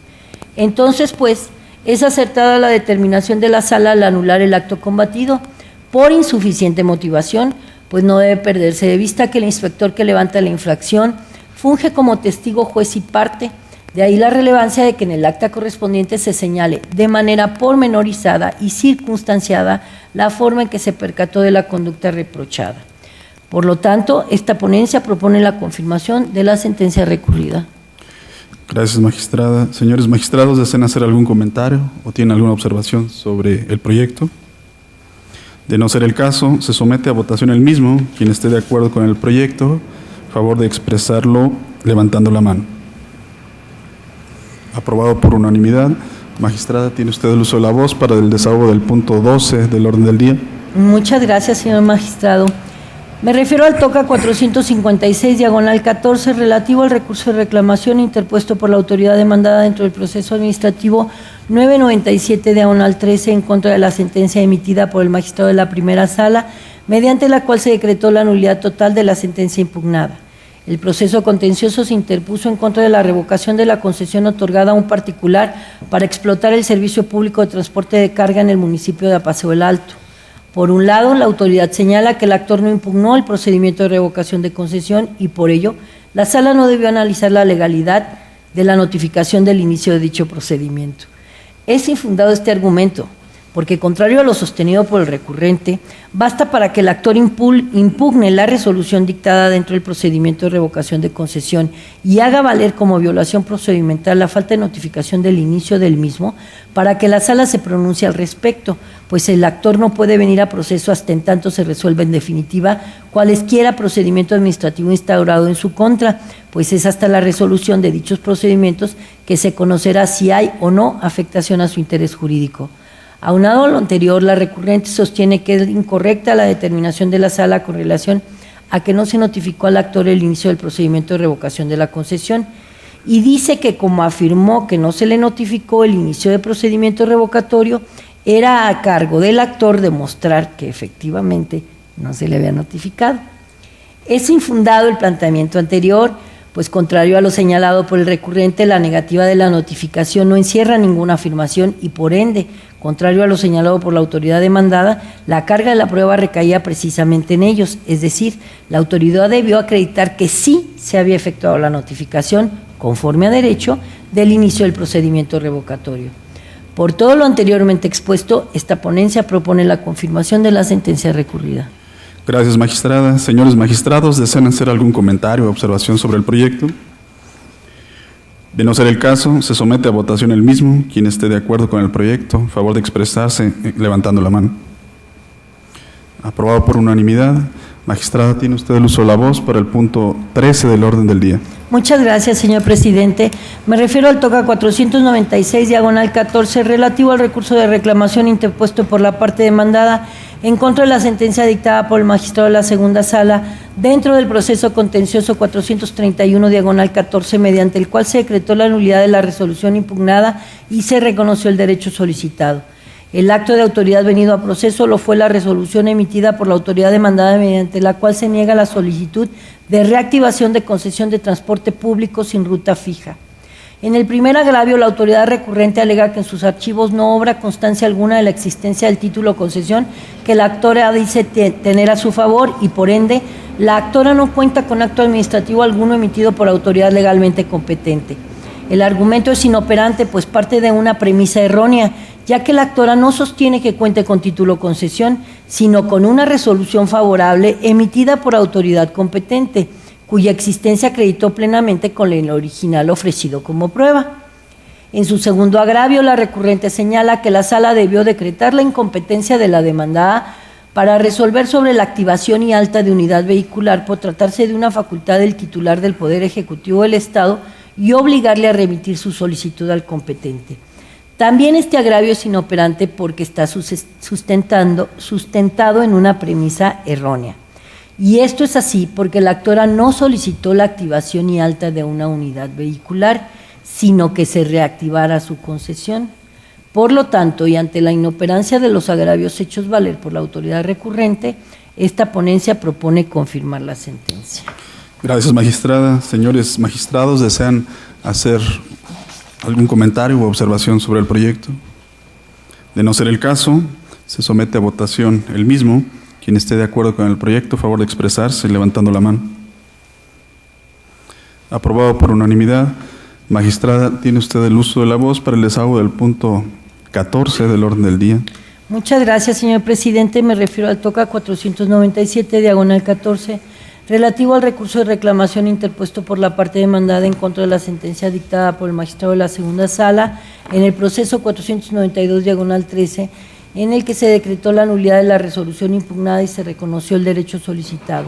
S4: Entonces, pues, es acertada la determinación de la sala al anular el acto combatido por insuficiente motivación, pues no debe perderse de vista que el inspector que levanta la infracción funge como testigo, juez y parte. De ahí la relevancia de que en el acta correspondiente se señale de manera pormenorizada y circunstanciada la forma en que se percató de la conducta reprochada. Por lo tanto, esta ponencia propone la confirmación de la sentencia recurrida.
S1: Gracias, magistrada. Señores magistrados, ¿desean hacer algún comentario o tienen alguna observación sobre el proyecto? De no ser el caso, se somete a votación el mismo. Quien esté de acuerdo con el proyecto, a favor de expresarlo levantando la mano. Aprobado por unanimidad. Magistrada, tiene usted el uso de la voz para el desahogo del punto 12 del orden del día.
S4: Muchas gracias, señor magistrado. Me refiero al TOCA 456, diagonal 14, relativo al recurso de reclamación interpuesto por la autoridad demandada dentro del proceso administrativo 997, diagonal 13, en contra de la sentencia emitida por el magistrado de la primera sala, mediante la cual se decretó la nulidad total de la sentencia impugnada. El proceso contencioso se interpuso en contra de la revocación de la concesión otorgada a un particular para explotar el servicio público de transporte de carga en el municipio de Apaseo el Alto. Por un lado, la autoridad señala que el actor no impugnó el procedimiento de revocación de concesión y por ello la sala no debió analizar la legalidad de la notificación del inicio de dicho procedimiento. Es infundado este argumento, porque contrario a lo sostenido por el recurrente, basta para que el actor impugne la resolución dictada dentro del procedimiento de revocación de concesión y haga valer como violación procedimental la falta de notificación del inicio del mismo, para que la sala se pronuncie al respecto, pues el actor no puede venir a proceso hasta en tanto se resuelva en definitiva cualesquiera procedimiento administrativo instaurado en su contra, pues es hasta la resolución de dichos procedimientos que se conocerá si hay o no afectación a su interés jurídico. Aunado a lo anterior, la recurrente sostiene que es incorrecta la determinación de la sala con relación a que no se notificó al actor el inicio del procedimiento de revocación de la concesión y dice que como afirmó que no se le notificó el inicio del procedimiento revocatorio, era a cargo del actor demostrar que efectivamente no se le había notificado. Es infundado el planteamiento anterior, pues contrario a lo señalado por el recurrente, la negativa de la notificación no encierra ninguna afirmación y por ende, contrario a lo señalado por la autoridad demandada, la carga de la prueba recaía precisamente en ellos, es decir, la autoridad debió acreditar que sí se había efectuado la notificación, conforme a derecho, del inicio del procedimiento revocatorio. Por todo lo anteriormente expuesto, esta ponencia propone la confirmación de la sentencia recurrida.
S1: Gracias, magistrada. Señores magistrados, ¿desean hacer algún comentario o observación sobre el proyecto? De no ser el caso, se somete a votación el mismo. Quien esté de acuerdo con el proyecto, a favor de expresarse levantando la mano. Aprobado por unanimidad. Magistrada, tiene usted el uso de la voz para el punto 13 del orden del día.
S4: Muchas gracias, señor presidente. Me refiero al TOCA 496, diagonal 14, relativo al recurso de reclamación interpuesto por la parte demandada en contra de la sentencia dictada por el magistrado de la segunda sala dentro del proceso contencioso 431, diagonal 14, mediante el cual se decretó la nulidad de la resolución impugnada y se reconoció el derecho solicitado. El acto de autoridad venido a proceso lo fue la resolución emitida por la autoridad demandada mediante la cual se niega la solicitud de reactivación de concesión de transporte público sin ruta fija. En el primer agravio, la autoridad recurrente alega que en sus archivos no obra constancia alguna de la existencia del título concesión que la actora dice tener a su favor y por ende la actora no cuenta con acto administrativo alguno emitido por autoridad legalmente competente. El argumento es inoperante, pues parte de una premisa errónea, ya que la actora no sostiene que cuente con título concesión, sino con una resolución favorable emitida por autoridad competente, cuya existencia acreditó plenamente con el original ofrecido como prueba. En su segundo agravio, la recurrente señala que la sala debió decretar la incompetencia de la demandada para resolver sobre la activación y alta de unidad vehicular por tratarse de una facultad del titular del Poder Ejecutivo del Estado y obligarle a remitir su solicitud al competente. También este agravio es inoperante porque está sustentado en una premisa errónea. Y esto es así porque la actora no solicitó la activación y alta de una unidad vehicular, sino que se reactivara su concesión. Por lo tanto, y ante la inoperancia de los agravios hechos valer por la autoridad recurrente, esta ponencia propone confirmar la sentencia.
S1: Gracias, magistrada. Señores magistrados, ¿desean hacer algún comentario u observación sobre el proyecto? De no ser el caso, se somete a votación el mismo. Quien esté de acuerdo con el proyecto, a favor de expresarse, levantando la mano. Aprobado por unanimidad. Magistrada, tiene usted el uso de la voz para el desahogo del punto 14 del orden del día.
S4: Muchas gracias, señor presidente. Me refiero al TOCA 497, diagonal 14, relativo al recurso de reclamación interpuesto por la parte demandada en contra de la sentencia dictada por el magistrado de la segunda sala en el proceso 492, diagonal 13, en el que se decretó la nulidad de la resolución impugnada y se reconoció el derecho solicitado.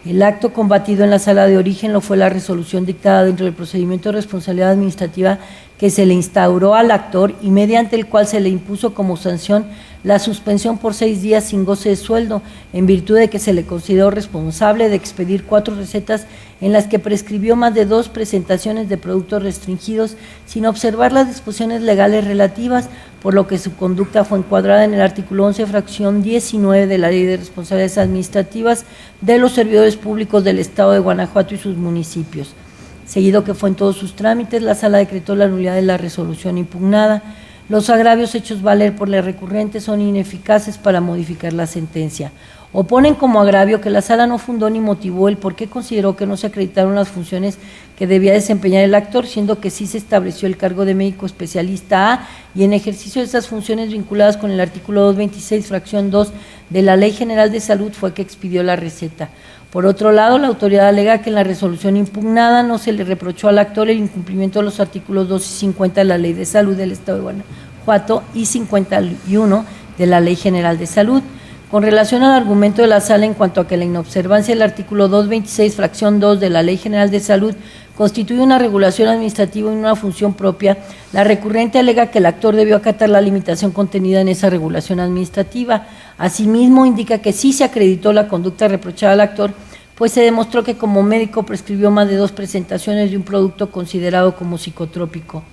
S4: El acto combatido en la sala de origen lo fue la resolución dictada dentro del procedimiento de responsabilidad administrativa que se le instauró al actor y mediante el cual se le impuso como sanción la suspensión por 6 días sin goce de sueldo, en virtud de que se le consideró responsable de expedir 4 recetas en las que prescribió más de 2 presentaciones de productos restringidos sin observar las disposiciones legales relativas, por lo que su conducta fue encuadrada en el artículo 11, fracción 19 de la Ley de Responsabilidades Administrativas de los Servidores Públicos del Estado de Guanajuato y sus municipios. Seguido que fue en todos sus trámites, la Sala decretó la nulidad de la resolución impugnada. Los agravios hechos valer por la recurrente son ineficaces para modificar la sentencia. Oponen como agravio que la Sala no fundó ni motivó el por qué consideró que no se acreditaron las funciones que debía desempeñar el actor, siendo que sí se estableció el cargo de médico especialista A y en ejercicio de esas funciones vinculadas con el artículo 226, fracción 2 de la Ley General de Salud fue que expidió la receta. Por otro lado, la autoridad alega que en la resolución impugnada no se le reprochó al actor el incumplimiento de los artículos 2 y 50 de la Ley de Salud del Estado de Guanajuato y 51 de la Ley General de Salud. Con relación al argumento de la Sala en cuanto a que la inobservancia del artículo 226, fracción 2 de la Ley General de Salud constituye una regulación administrativa y una función propia, la recurrente alega que el actor debió acatar la limitación contenida en esa regulación administrativa. Asimismo, indica que sí se acreditó la conducta reprochada al actor, pues se demostró que como médico prescribió más de 2 presentaciones de un producto considerado como psicotrópico.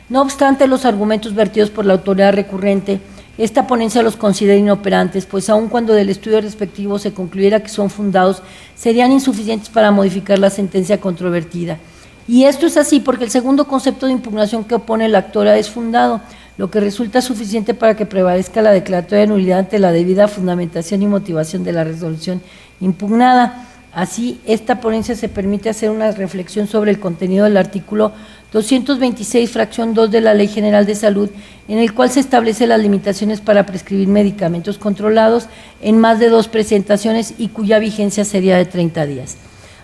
S4: No obstante los argumentos vertidos por la autoridad recurrente, esta ponencia los considera inoperantes, pues aun cuando del estudio respectivo se concluyera que son fundados, serían insuficientes para modificar la sentencia controvertida. Y esto es así porque el segundo concepto de impugnación que opone la actora es fundado, lo que resulta suficiente para que prevalezca la declaratoria de nulidad ante la debida fundamentación y motivación de la resolución impugnada. Así, esta ponencia se permite hacer una reflexión sobre el contenido del artículo 226, fracción 2 de la Ley General de Salud, en el cual se establecen las limitaciones para prescribir medicamentos controlados en más de 2 presentaciones y cuya vigencia sería de 30 días.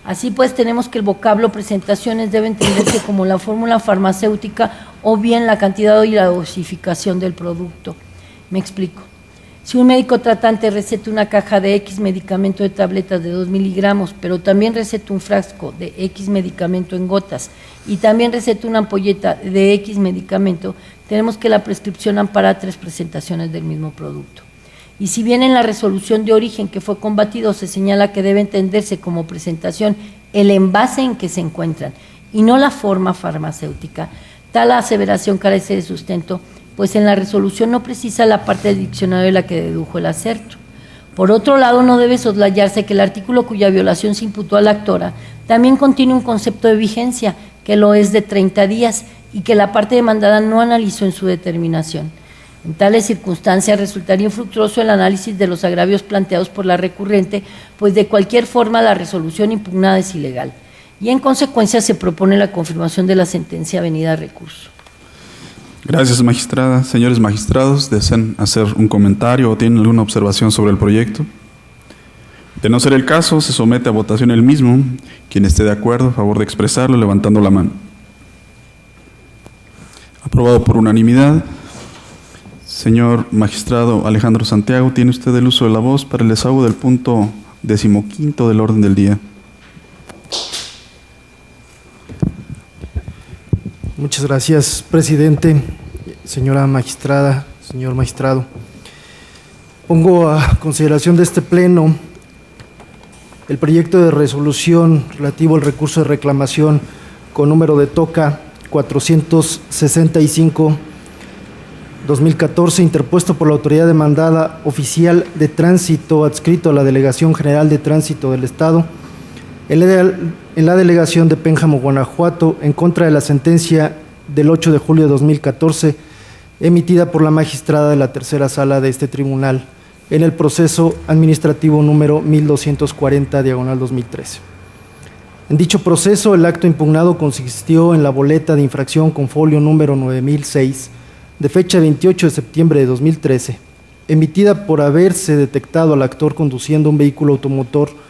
S4: Así pues, tenemos que el vocablo presentaciones debe entenderse como la fórmula farmacéutica o bien la cantidad y la dosificación del producto. Me explico. Si un médico tratante receta una caja de X medicamento de tabletas de 2 miligramos, pero también receta un frasco de X medicamento en gotas y también receta una ampolleta de X medicamento, tenemos que la prescripción ampara 3 presentaciones del mismo producto. Y si bien en la resolución de origen que fue combatido se señala que debe entenderse como presentación el envase en que se encuentran y no la forma farmacéutica, tal aseveración carece de sustento, pues en la resolución no precisa la parte del diccionario de la que dedujo el acerto. Por otro lado, no debe soslayarse que el artículo cuya violación se imputó a la actora también contiene un concepto de vigencia, que lo es de 30 días, y que la parte demandada no analizó en su determinación. En tales circunstancias resultaría infructuoso el análisis de los agravios planteados por la recurrente, pues de cualquier forma la resolución impugnada es ilegal, y en consecuencia se propone la confirmación de la sentencia avenida a recurso.
S1: Gracias, magistrada. Señores magistrados, ¿desean hacer un comentario o tienen alguna observación sobre el proyecto? De no ser el caso, se somete a votación el mismo. Quien esté de acuerdo, a favor de expresarlo, levantando la mano. Aprobado por unanimidad. Señor magistrado Alejandro Santiago, tiene usted el uso de la voz para el desahogo del punto 15º del orden del día.
S5: Muchas gracias, presidente, señora magistrada, señor magistrado. Pongo a consideración de este pleno el proyecto de resolución relativo al recurso de reclamación con número de toca 465-2014, interpuesto por la autoridad demandada oficial de tránsito adscrito a la Delegación General de Tránsito del Estado, en la delegación de Pénjamo, Guanajuato, en contra de la sentencia del 8 de julio de 2014, emitida por la magistrada de la tercera sala de este tribunal, en el proceso administrativo número 1240/2013. En dicho proceso, el acto impugnado consistió en la boleta de infracción con folio número 9006, de fecha 28 de septiembre de 2013, emitida por haberse detectado al actor conduciendo un vehículo automotor,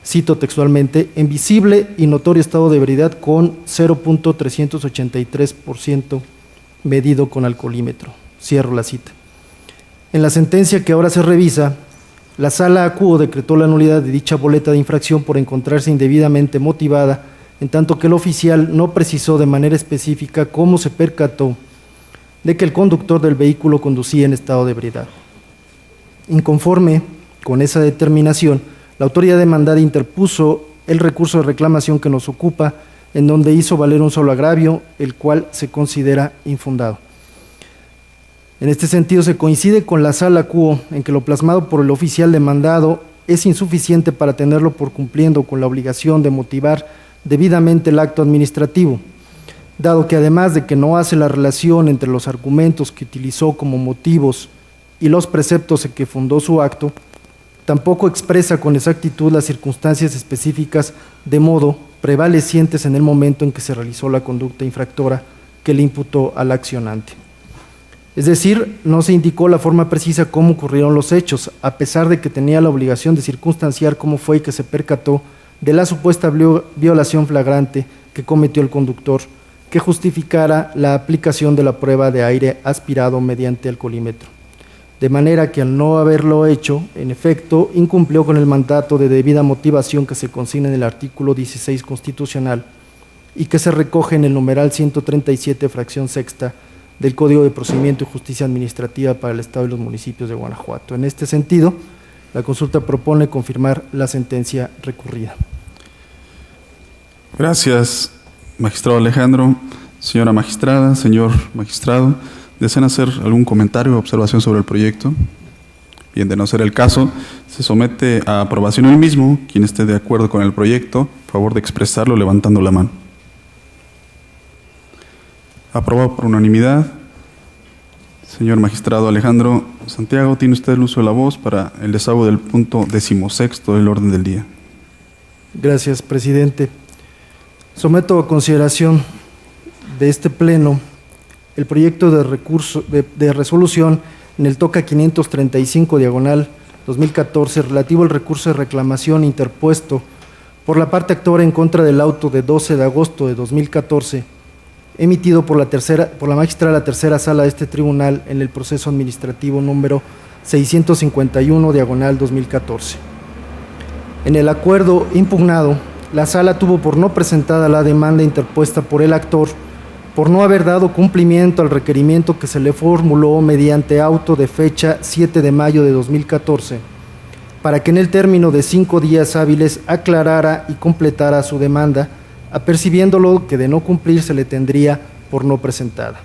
S5: cito textualmente, en visible y notorio estado de ebriedad con 0.383% medido con alcoholímetro. Cierro la cita. En la sentencia que ahora se revisa, la Sala Acuo decretó la nulidad de dicha boleta de infracción por encontrarse indebidamente motivada, en tanto que el oficial no precisó de manera específica cómo se percató de que el conductor del vehículo conducía en estado de ebriedad. Inconforme con esa determinación, la autoridad demandada interpuso el recurso de reclamación que nos ocupa, en donde hizo valer un solo agravio, el cual se considera infundado. En este sentido, se coincide con la sala quo en que lo plasmado por el oficial demandado es insuficiente para tenerlo por cumpliendo con la obligación de motivar debidamente el acto administrativo, dado que además de que no hace la relación entre los argumentos que utilizó como motivos y los preceptos en que fundó su acto, tampoco expresa con exactitud las circunstancias específicas de modo prevalecientes en el momento en que se realizó la conducta infractora que le imputó al accionante. Es decir, no se indicó la forma precisa cómo ocurrieron los hechos, a pesar de que tenía la obligación de circunstanciar cómo fue que se percató de la supuesta violación flagrante que cometió el conductor, que justificara la aplicación de la prueba de aire aspirado mediante alcoholímetro. De manera que al no haberlo hecho, en efecto, incumplió con el mandato de debida motivación que se consigna en el artículo 16 constitucional y que se recoge en el numeral 137, fracción sexta, del Código de Procedimiento y Justicia Administrativa para el Estado y los municipios de Guanajuato. En este sentido, la consulta propone confirmar la sentencia recurrida.
S1: Gracias, magistrado Alejandro. Señora magistrada, señor magistrado, ¿desean hacer algún comentario o observación sobre el proyecto? Bien, de no ser el caso, se somete a aprobación hoy mismo. Quien esté de acuerdo con el proyecto, favor de expresarlo levantando la mano. Aprobado por unanimidad. Señor magistrado Alejandro Santiago, tiene usted el uso de la voz para el desahogo del punto 16º del orden del día.
S5: Gracias, presidente. Someto a consideración de este pleno el proyecto de resolución en el TOCA 535 diagonal 2014 relativo al recurso de reclamación interpuesto por la parte actora en contra del auto de 12 de agosto de 2014 emitido por la magistrada de la tercera sala de este tribunal en el proceso administrativo número 651 diagonal 2014. En el acuerdo impugnado, la sala tuvo por no presentada la demanda interpuesta por el actor por no haber dado cumplimiento al requerimiento que se le formuló mediante auto de fecha 7 de mayo de 2014, para que en el término de 5 días hábiles aclarara y completara su demanda, apercibiéndolo que de no cumplir se le tendría por no presentada.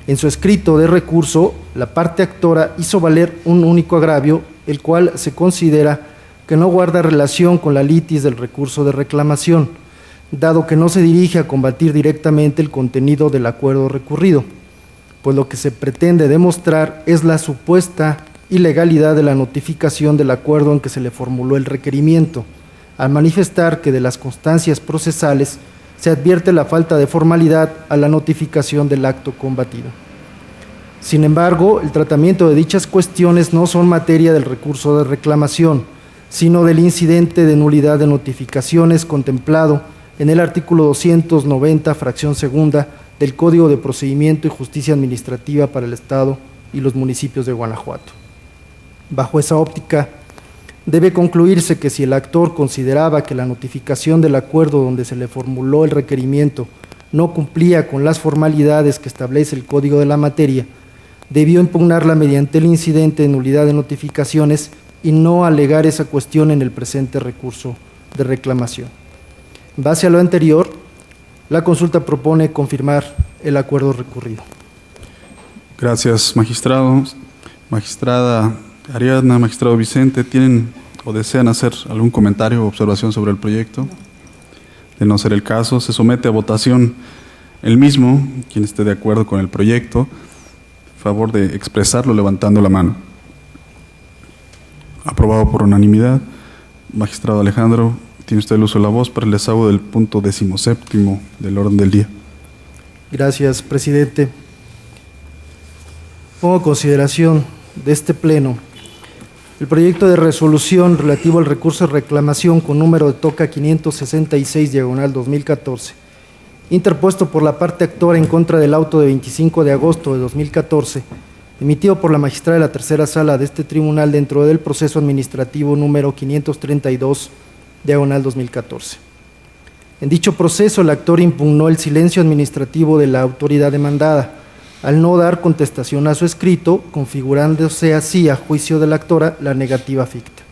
S5: En su escrito de recurso, la parte actora hizo valer un único agravio, el cual se considera que no guarda relación con la litis del recurso de reclamación, dado que no se dirige a combatir directamente el contenido del acuerdo recurrido, pues lo que se pretende demostrar es la supuesta ilegalidad de la notificación del acuerdo en que se le formuló el requerimiento, al manifestar que de las constancias procesales se advierte la falta de formalidad a la notificación del acto combatido. Sin embargo, el tratamiento de dichas cuestiones no son materia del recurso de reclamación, sino del incidente de nulidad de notificaciones contemplado en el artículo 290, fracción segunda, del Código de Procedimiento y Justicia Administrativa para el Estado y los municipios de Guanajuato. Bajo esa óptica, debe concluirse que si el actor consideraba que la notificación del acuerdo donde se le formuló el requerimiento no cumplía con las formalidades que establece el Código de la materia, debió impugnarla mediante el incidente de nulidad de notificaciones y no alegar esa cuestión en el presente recurso de reclamación. En base a lo anterior, la consulta propone confirmar el acuerdo recurrido.
S1: Gracias, magistrado. Magistrada Ariadna, magistrado Vicente, ¿tienen o desean hacer algún comentario o observación sobre el proyecto? De no ser el caso, se somete a votación el mismo. Quien esté de acuerdo con el proyecto, favor de expresarlo levantando la mano. Aprobado por unanimidad. Magistrado Alejandro, tiene usted el uso de la voz para el desahogo del punto 17º del orden del día.
S5: Gracias, presidente. Pongo a consideración de este pleno el proyecto de resolución relativo al recurso de reclamación con número de TOCA 566 diagonal 2014, interpuesto por la parte actora en contra del auto de 25 de agosto de 2014, emitido por la magistrada de la tercera sala de este tribunal dentro del proceso administrativo número 532 diagonal 2014. En dicho proceso, el actor impugnó el silencio administrativo de la autoridad demandada, al no dar contestación a su escrito, configurándose así a juicio de la actora la negativa ficta.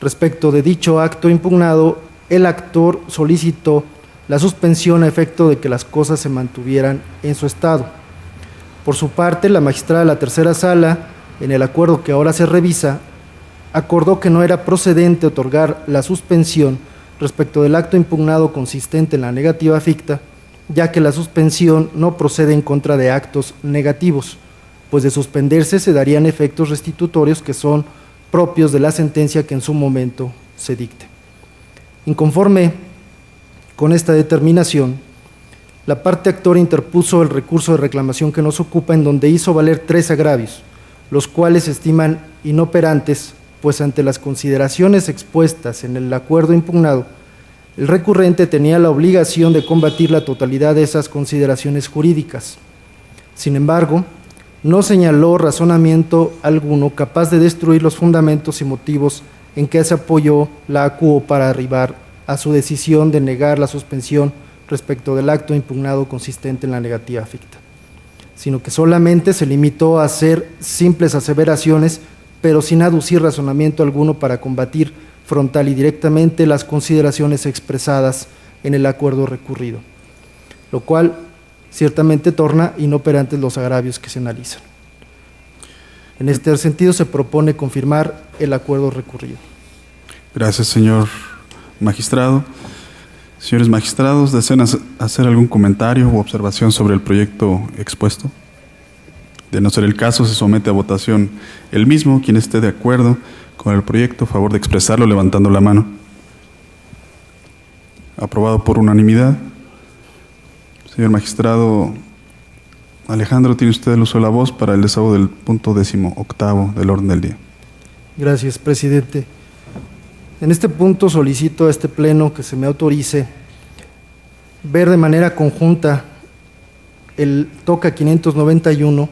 S5: Respecto de dicho acto impugnado, el actor solicitó la suspensión a efecto de que las cosas se mantuvieran en su estado. Por su parte, la magistrada de la tercera sala, en el acuerdo que ahora se revisa, acordó que no era procedente otorgar la suspensión respecto del acto impugnado consistente en la negativa ficta, ya que la suspensión no procede en contra de actos negativos, pues de suspenderse se darían efectos restitutorios que son propios de la sentencia que en su momento se dicte. Inconforme con esta determinación, la parte actora interpuso el recurso de reclamación que nos ocupa, en donde hizo valer 3 agravios, los cuales se estiman inoperantes, pues ante las consideraciones expuestas en el acuerdo impugnado, el recurrente tenía la obligación de combatir la totalidad de esas consideraciones jurídicas. Sin embargo, no señaló razonamiento alguno capaz de destruir los fundamentos y motivos en que se apoyó la ACUO para arribar a su decisión de negar la suspensión respecto del acto impugnado consistente en la negativa ficta, sino que solamente se limitó a hacer simples aseveraciones, pero sin aducir razonamiento alguno para combatir frontal y directamente las consideraciones expresadas en el acuerdo recurrido, lo cual ciertamente torna inoperantes los agravios que se analizan. En este sentido, se propone confirmar el acuerdo recurrido.
S1: Gracias, señor magistrado. Señores magistrados, ¿desean hacer algún comentario u observación sobre el proyecto expuesto? De no ser el caso, se somete a votación el mismo. Quien esté de acuerdo con el proyecto, a favor de expresarlo levantando la mano. Aprobado por unanimidad. Señor magistrado Alejandro, tiene usted el uso de la voz para el desahogo del punto 18º del orden del día.
S5: Gracias, presidente. En este punto solicito a este pleno que se me autorice ver de manera conjunta el TOCA 591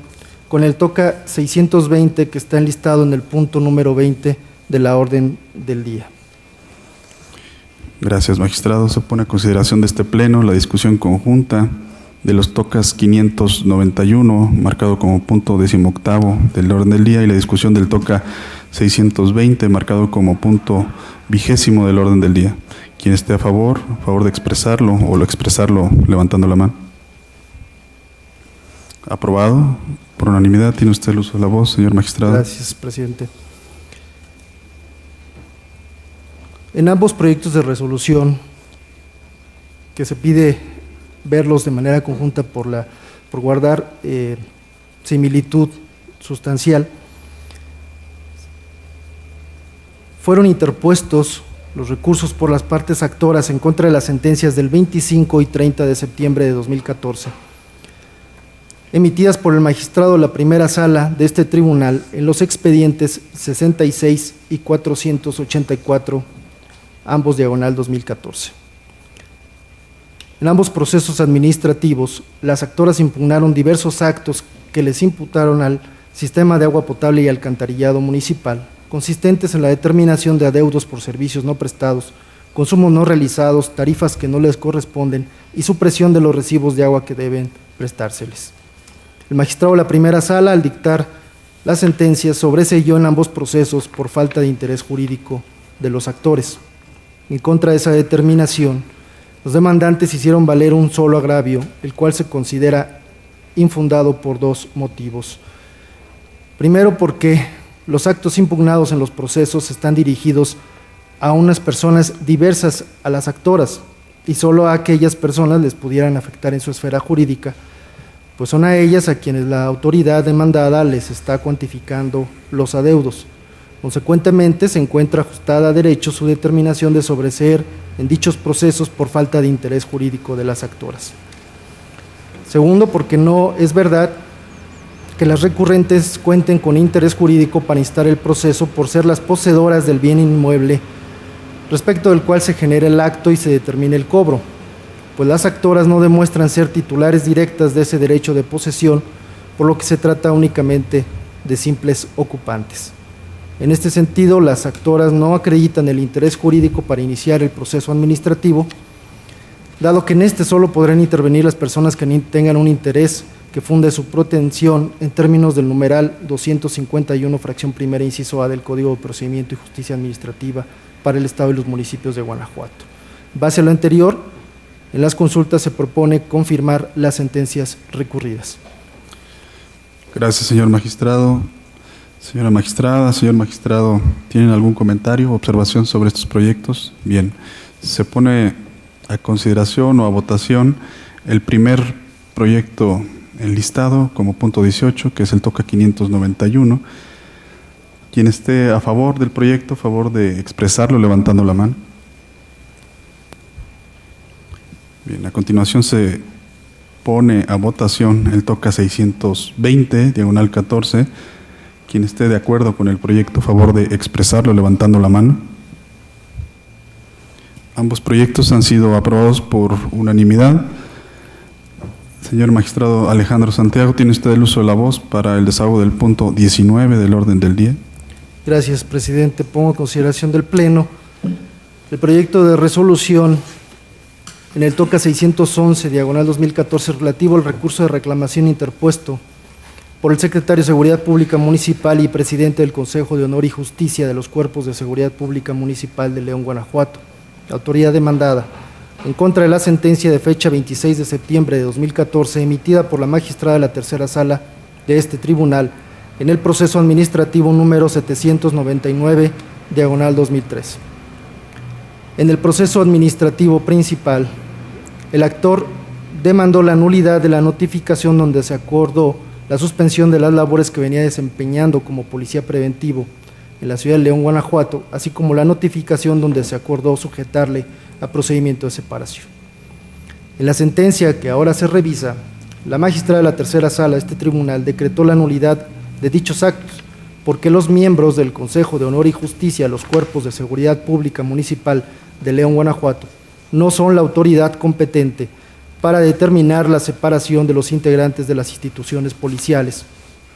S5: con el TOCA 620 que está enlistado en el punto número 20 de la orden del día.
S1: Gracias, magistrado. Se pone a consideración de este pleno la discusión conjunta de los TOCAs 591, marcado como punto 18º del orden del día, y la discusión del TOCA 620, marcado como punto 20º del orden del día. Quien esté a favor de expresarlo o lo expresarlo levantando la mano. Aprobado por unanimidad. Tiene usted el uso de la voz, señor magistrado.
S5: Gracias, presidente. En ambos proyectos de resolución, que se pide verlos de manera conjunta por guardar similitud sustancial, fueron interpuestos los recursos por las partes actoras en contra de las sentencias del 25 y 30 de septiembre de 2014, emitidas por el magistrado de la primera sala de este tribunal en los expedientes 66 y 484, ambos diagonal 2014. En ambos procesos administrativos, las actoras impugnaron diversos actos que les imputaron al Sistema de Agua Potable y Alcantarillado Municipal, consistentes en la determinación de adeudos por servicios no prestados, consumos no realizados, tarifas que no les corresponden y supresión de los recibos de agua que deben prestárseles. El magistrado de la primera sala, al dictar la sentencia, sobreseyó en ambos procesos por falta de interés jurídico de los actores. En contra de esa determinación, los demandantes hicieron valer un solo agravio, el cual se considera infundado por 2 motivos. Primero, porque los actos impugnados en los procesos están dirigidos a unas personas diversas a las actoras y solo a aquellas personas les pudieran afectar en su esfera jurídica, pues son a ellas a quienes la autoridad demandada les está cuantificando los adeudos. Consecuentemente, se encuentra ajustada a derecho su determinación de sobreseer en dichos procesos por falta de interés jurídico de las actoras. Segundo, porque no es verdad que las recurrentes cuenten con interés jurídico para instar el proceso por ser las poseedoras del bien inmueble respecto del cual se genera el acto y se determina el cobro, pues las actoras no demuestran ser titulares directas de ese derecho de posesión, por lo que se trata únicamente de simples ocupantes. En este sentido, las actoras no acreditan el interés jurídico para iniciar el proceso administrativo, dado que en este solo podrán intervenir las personas que tengan un interés que funde su pretensión en términos del numeral 251, fracción primera, inciso A del Código de Procedimiento y Justicia Administrativa para el Estado y los municipios de Guanajuato. En base a lo anterior, en las consultas se propone confirmar las sentencias recurridas.
S1: Gracias, señor magistrado. Señora magistrada, señor magistrado, ¿tienen algún comentario o observación sobre estos proyectos? Bien, se pone a consideración o a votación el primer proyecto enlistado como punto 18, que es el TOCA 591. Quien esté a favor del proyecto, a favor de expresarlo levantando la mano. Bien, a continuación se pone a votación el TOCA 620, diagonal 14. Quien esté de acuerdo con el proyecto, a favor de expresarlo levantando la mano. Ambos proyectos han sido aprobados por unanimidad. Señor magistrado Alejandro Santiago, tiene usted el uso de la voz para el desahogo del punto 19 del orden del día.
S5: Gracias, presidente. Pongo a consideración del Pleno el proyecto de resolución en el TOCA 611, diagonal 2014, relativo al recurso de reclamación interpuesto por el secretario de Seguridad Pública Municipal y presidente del Consejo de Honor y Justicia de los Cuerpos de Seguridad Pública Municipal de León, Guanajuato, la autoridad demandada, en contra de la sentencia de fecha 26 de septiembre de 2014, emitida por la magistrada de la tercera sala de este tribunal, en el proceso administrativo número 799, diagonal 2003. En el proceso administrativo principal, el actor demandó la nulidad de la notificación donde se acordó la suspensión de las labores que venía desempeñando como policía preventivo en la ciudad de León, Guanajuato, así como la notificación donde se acordó sujetarle a procedimiento de separación. En la sentencia que ahora se revisa, la magistrada de la tercera sala de este tribunal decretó la nulidad de dichos actos, porque los miembros del Consejo de Honor y Justicia de los Cuerpos de Seguridad Pública Municipal de León, Guanajuato, no son la autoridad competente para determinar la separación de los integrantes de las instituciones policiales,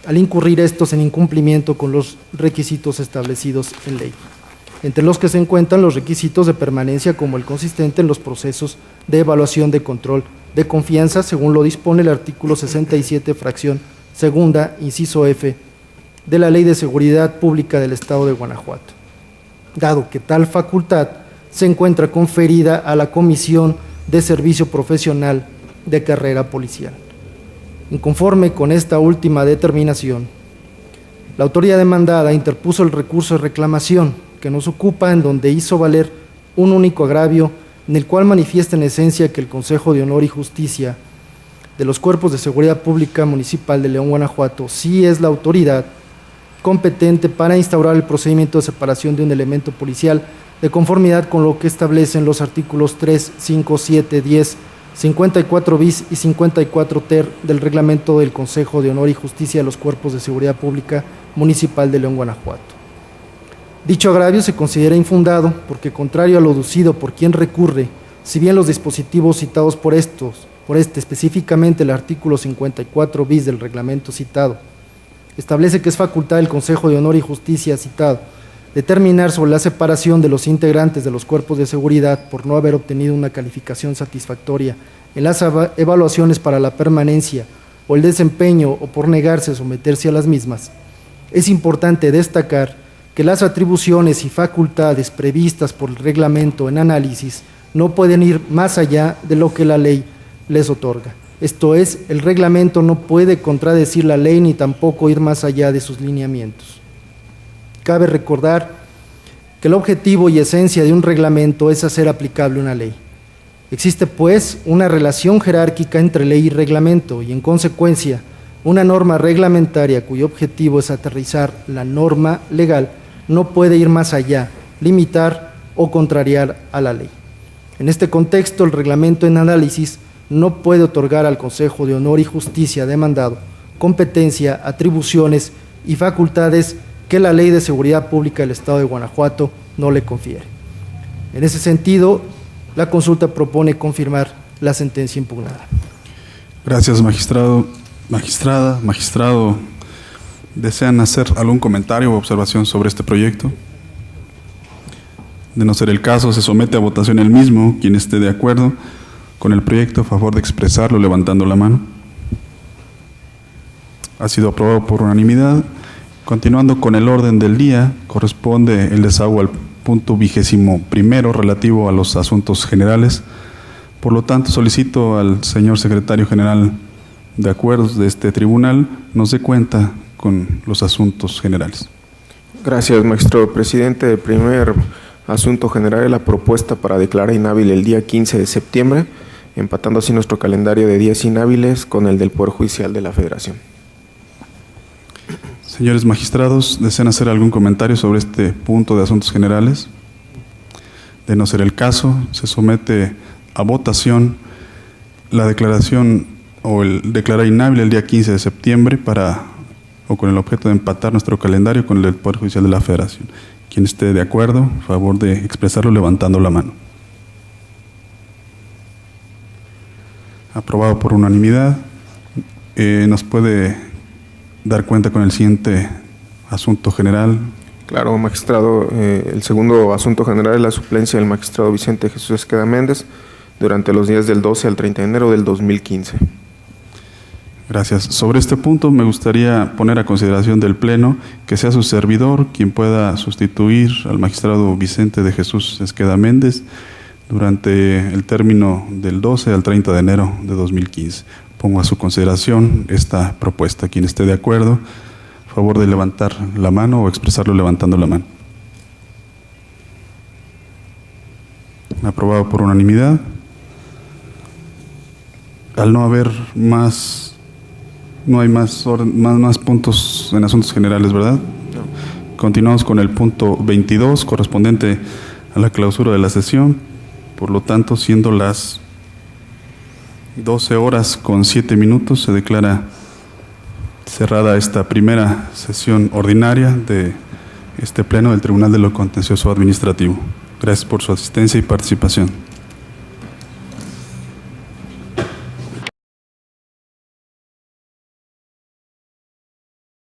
S5: al incurrir estos en incumplimiento con los requisitos establecidos en ley, entre los que se encuentran los requisitos de permanencia como el consistente en los procesos de evaluación de control de confianza, según lo dispone el artículo 67, fracción segunda, inciso F, de la Ley de Seguridad Pública del Estado de Guanajuato, dado que tal facultad se encuentra conferida a la Comisión de Servicio Profesional de Carrera Policial. Inconforme con esta última determinación, la autoridad demandada interpuso el recurso de reclamación que nos ocupa, en donde hizo valer un único agravio, en el cual manifiesta en esencia que el Consejo de Honor y Justicia de los Cuerpos de Seguridad Pública Municipal de León, Guanajuato, sí es la autoridad competente para instaurar el procedimiento de separación de un elemento policial de conformidad con lo que establecen los artículos 3, 5, 7, 10, 54 bis y 54 ter del reglamento del Consejo de Honor y Justicia de los Cuerpos de Seguridad Pública Municipal de León, Guanajuato. Dicho agravio se considera infundado porque, contrario a lo aducido por quien recurre, si bien los dispositivos citados por este, específicamente el artículo 54 bis del reglamento citado, establece que es facultad del Consejo de Honor y Justicia citado determinar sobre la separación de los integrantes de los cuerpos de seguridad por no haber obtenido una calificación satisfactoria en las evaluaciones para la permanencia o el desempeño o por negarse a someterse a las mismas. Es importante destacar que las atribuciones y facultades previstas por el reglamento en análisis no pueden ir más allá de lo que la ley les otorga. Esto es, el reglamento no puede contradecir la ley ni tampoco ir más allá de sus lineamientos. Cabe recordar que el objetivo y esencia de un reglamento es hacer aplicable una ley. Existe, pues, una relación jerárquica entre ley y reglamento y, en consecuencia, una norma reglamentaria cuyo objetivo es aterrizar la norma legal no puede ir más allá, limitar o contrariar a la ley. En este contexto, el reglamento en análisis no puede otorgar al Consejo de Honor y Justicia demandado competencia, atribuciones y facultades que la Ley de Seguridad Pública del Estado de Guanajuato no le confiere. En ese sentido, la consulta propone confirmar la sentencia impugnada.
S1: Gracias, magistrado. Magistrada, magistrado, ¿desean hacer algún comentario o observación sobre este proyecto? De no ser el caso, se somete a votación el mismo. Quien esté de acuerdo con el proyecto, a favor de expresarlo levantando la mano. Ha sido aprobado por unanimidad. Continuando con el orden del día, corresponde el desahogo al punto 21º relativo a los asuntos generales. Por lo tanto, solicito al señor secretario general de acuerdos de este tribunal nos dé cuenta con los asuntos generales.
S2: Gracias, magistrado presidente. El primer asunto general es la propuesta para declarar inhábil el día 15 de septiembre, empatando así nuestro calendario de días inhábiles con el del Poder Judicial de la Federación.
S1: Señores magistrados, ¿desean hacer algún comentario sobre este punto de asuntos generales? De no ser el caso, se somete a votación la declaración o el declarar inhábil el día 15 de septiembre con el objeto de empatar nuestro calendario con el del Poder Judicial de la Federación. Quien esté de acuerdo, a favor de expresarlo levantando la mano. Aprobado por unanimidad. ¿Nos puede dar cuenta con el siguiente asunto general?
S2: Claro, magistrado. El segundo asunto general es la suplencia del magistrado Vicente Jesús Esqueda Méndez durante los días del 12 al 30 de enero del 2015.
S1: Gracias. Sobre este punto me gustaría poner a consideración del Pleno que sea su servidor quien pueda sustituir al magistrado Vicente de Jesús Esqueda Méndez durante el término del 12 al 30 de enero de 2015. Pongo a su consideración esta propuesta. Quien esté de acuerdo, a favor de levantar la mano o expresarlo levantando la mano. Aprobado por unanimidad. Al no haber no hay más puntos en asuntos generales, ¿verdad? No. Continuamos con el punto 22, correspondiente a la clausura de la sesión. Por lo tanto, siendo las 12:07, se declara cerrada esta primera sesión ordinaria de este Pleno del Tribunal de lo Contencioso Administrativo. Gracias por su asistencia y participación.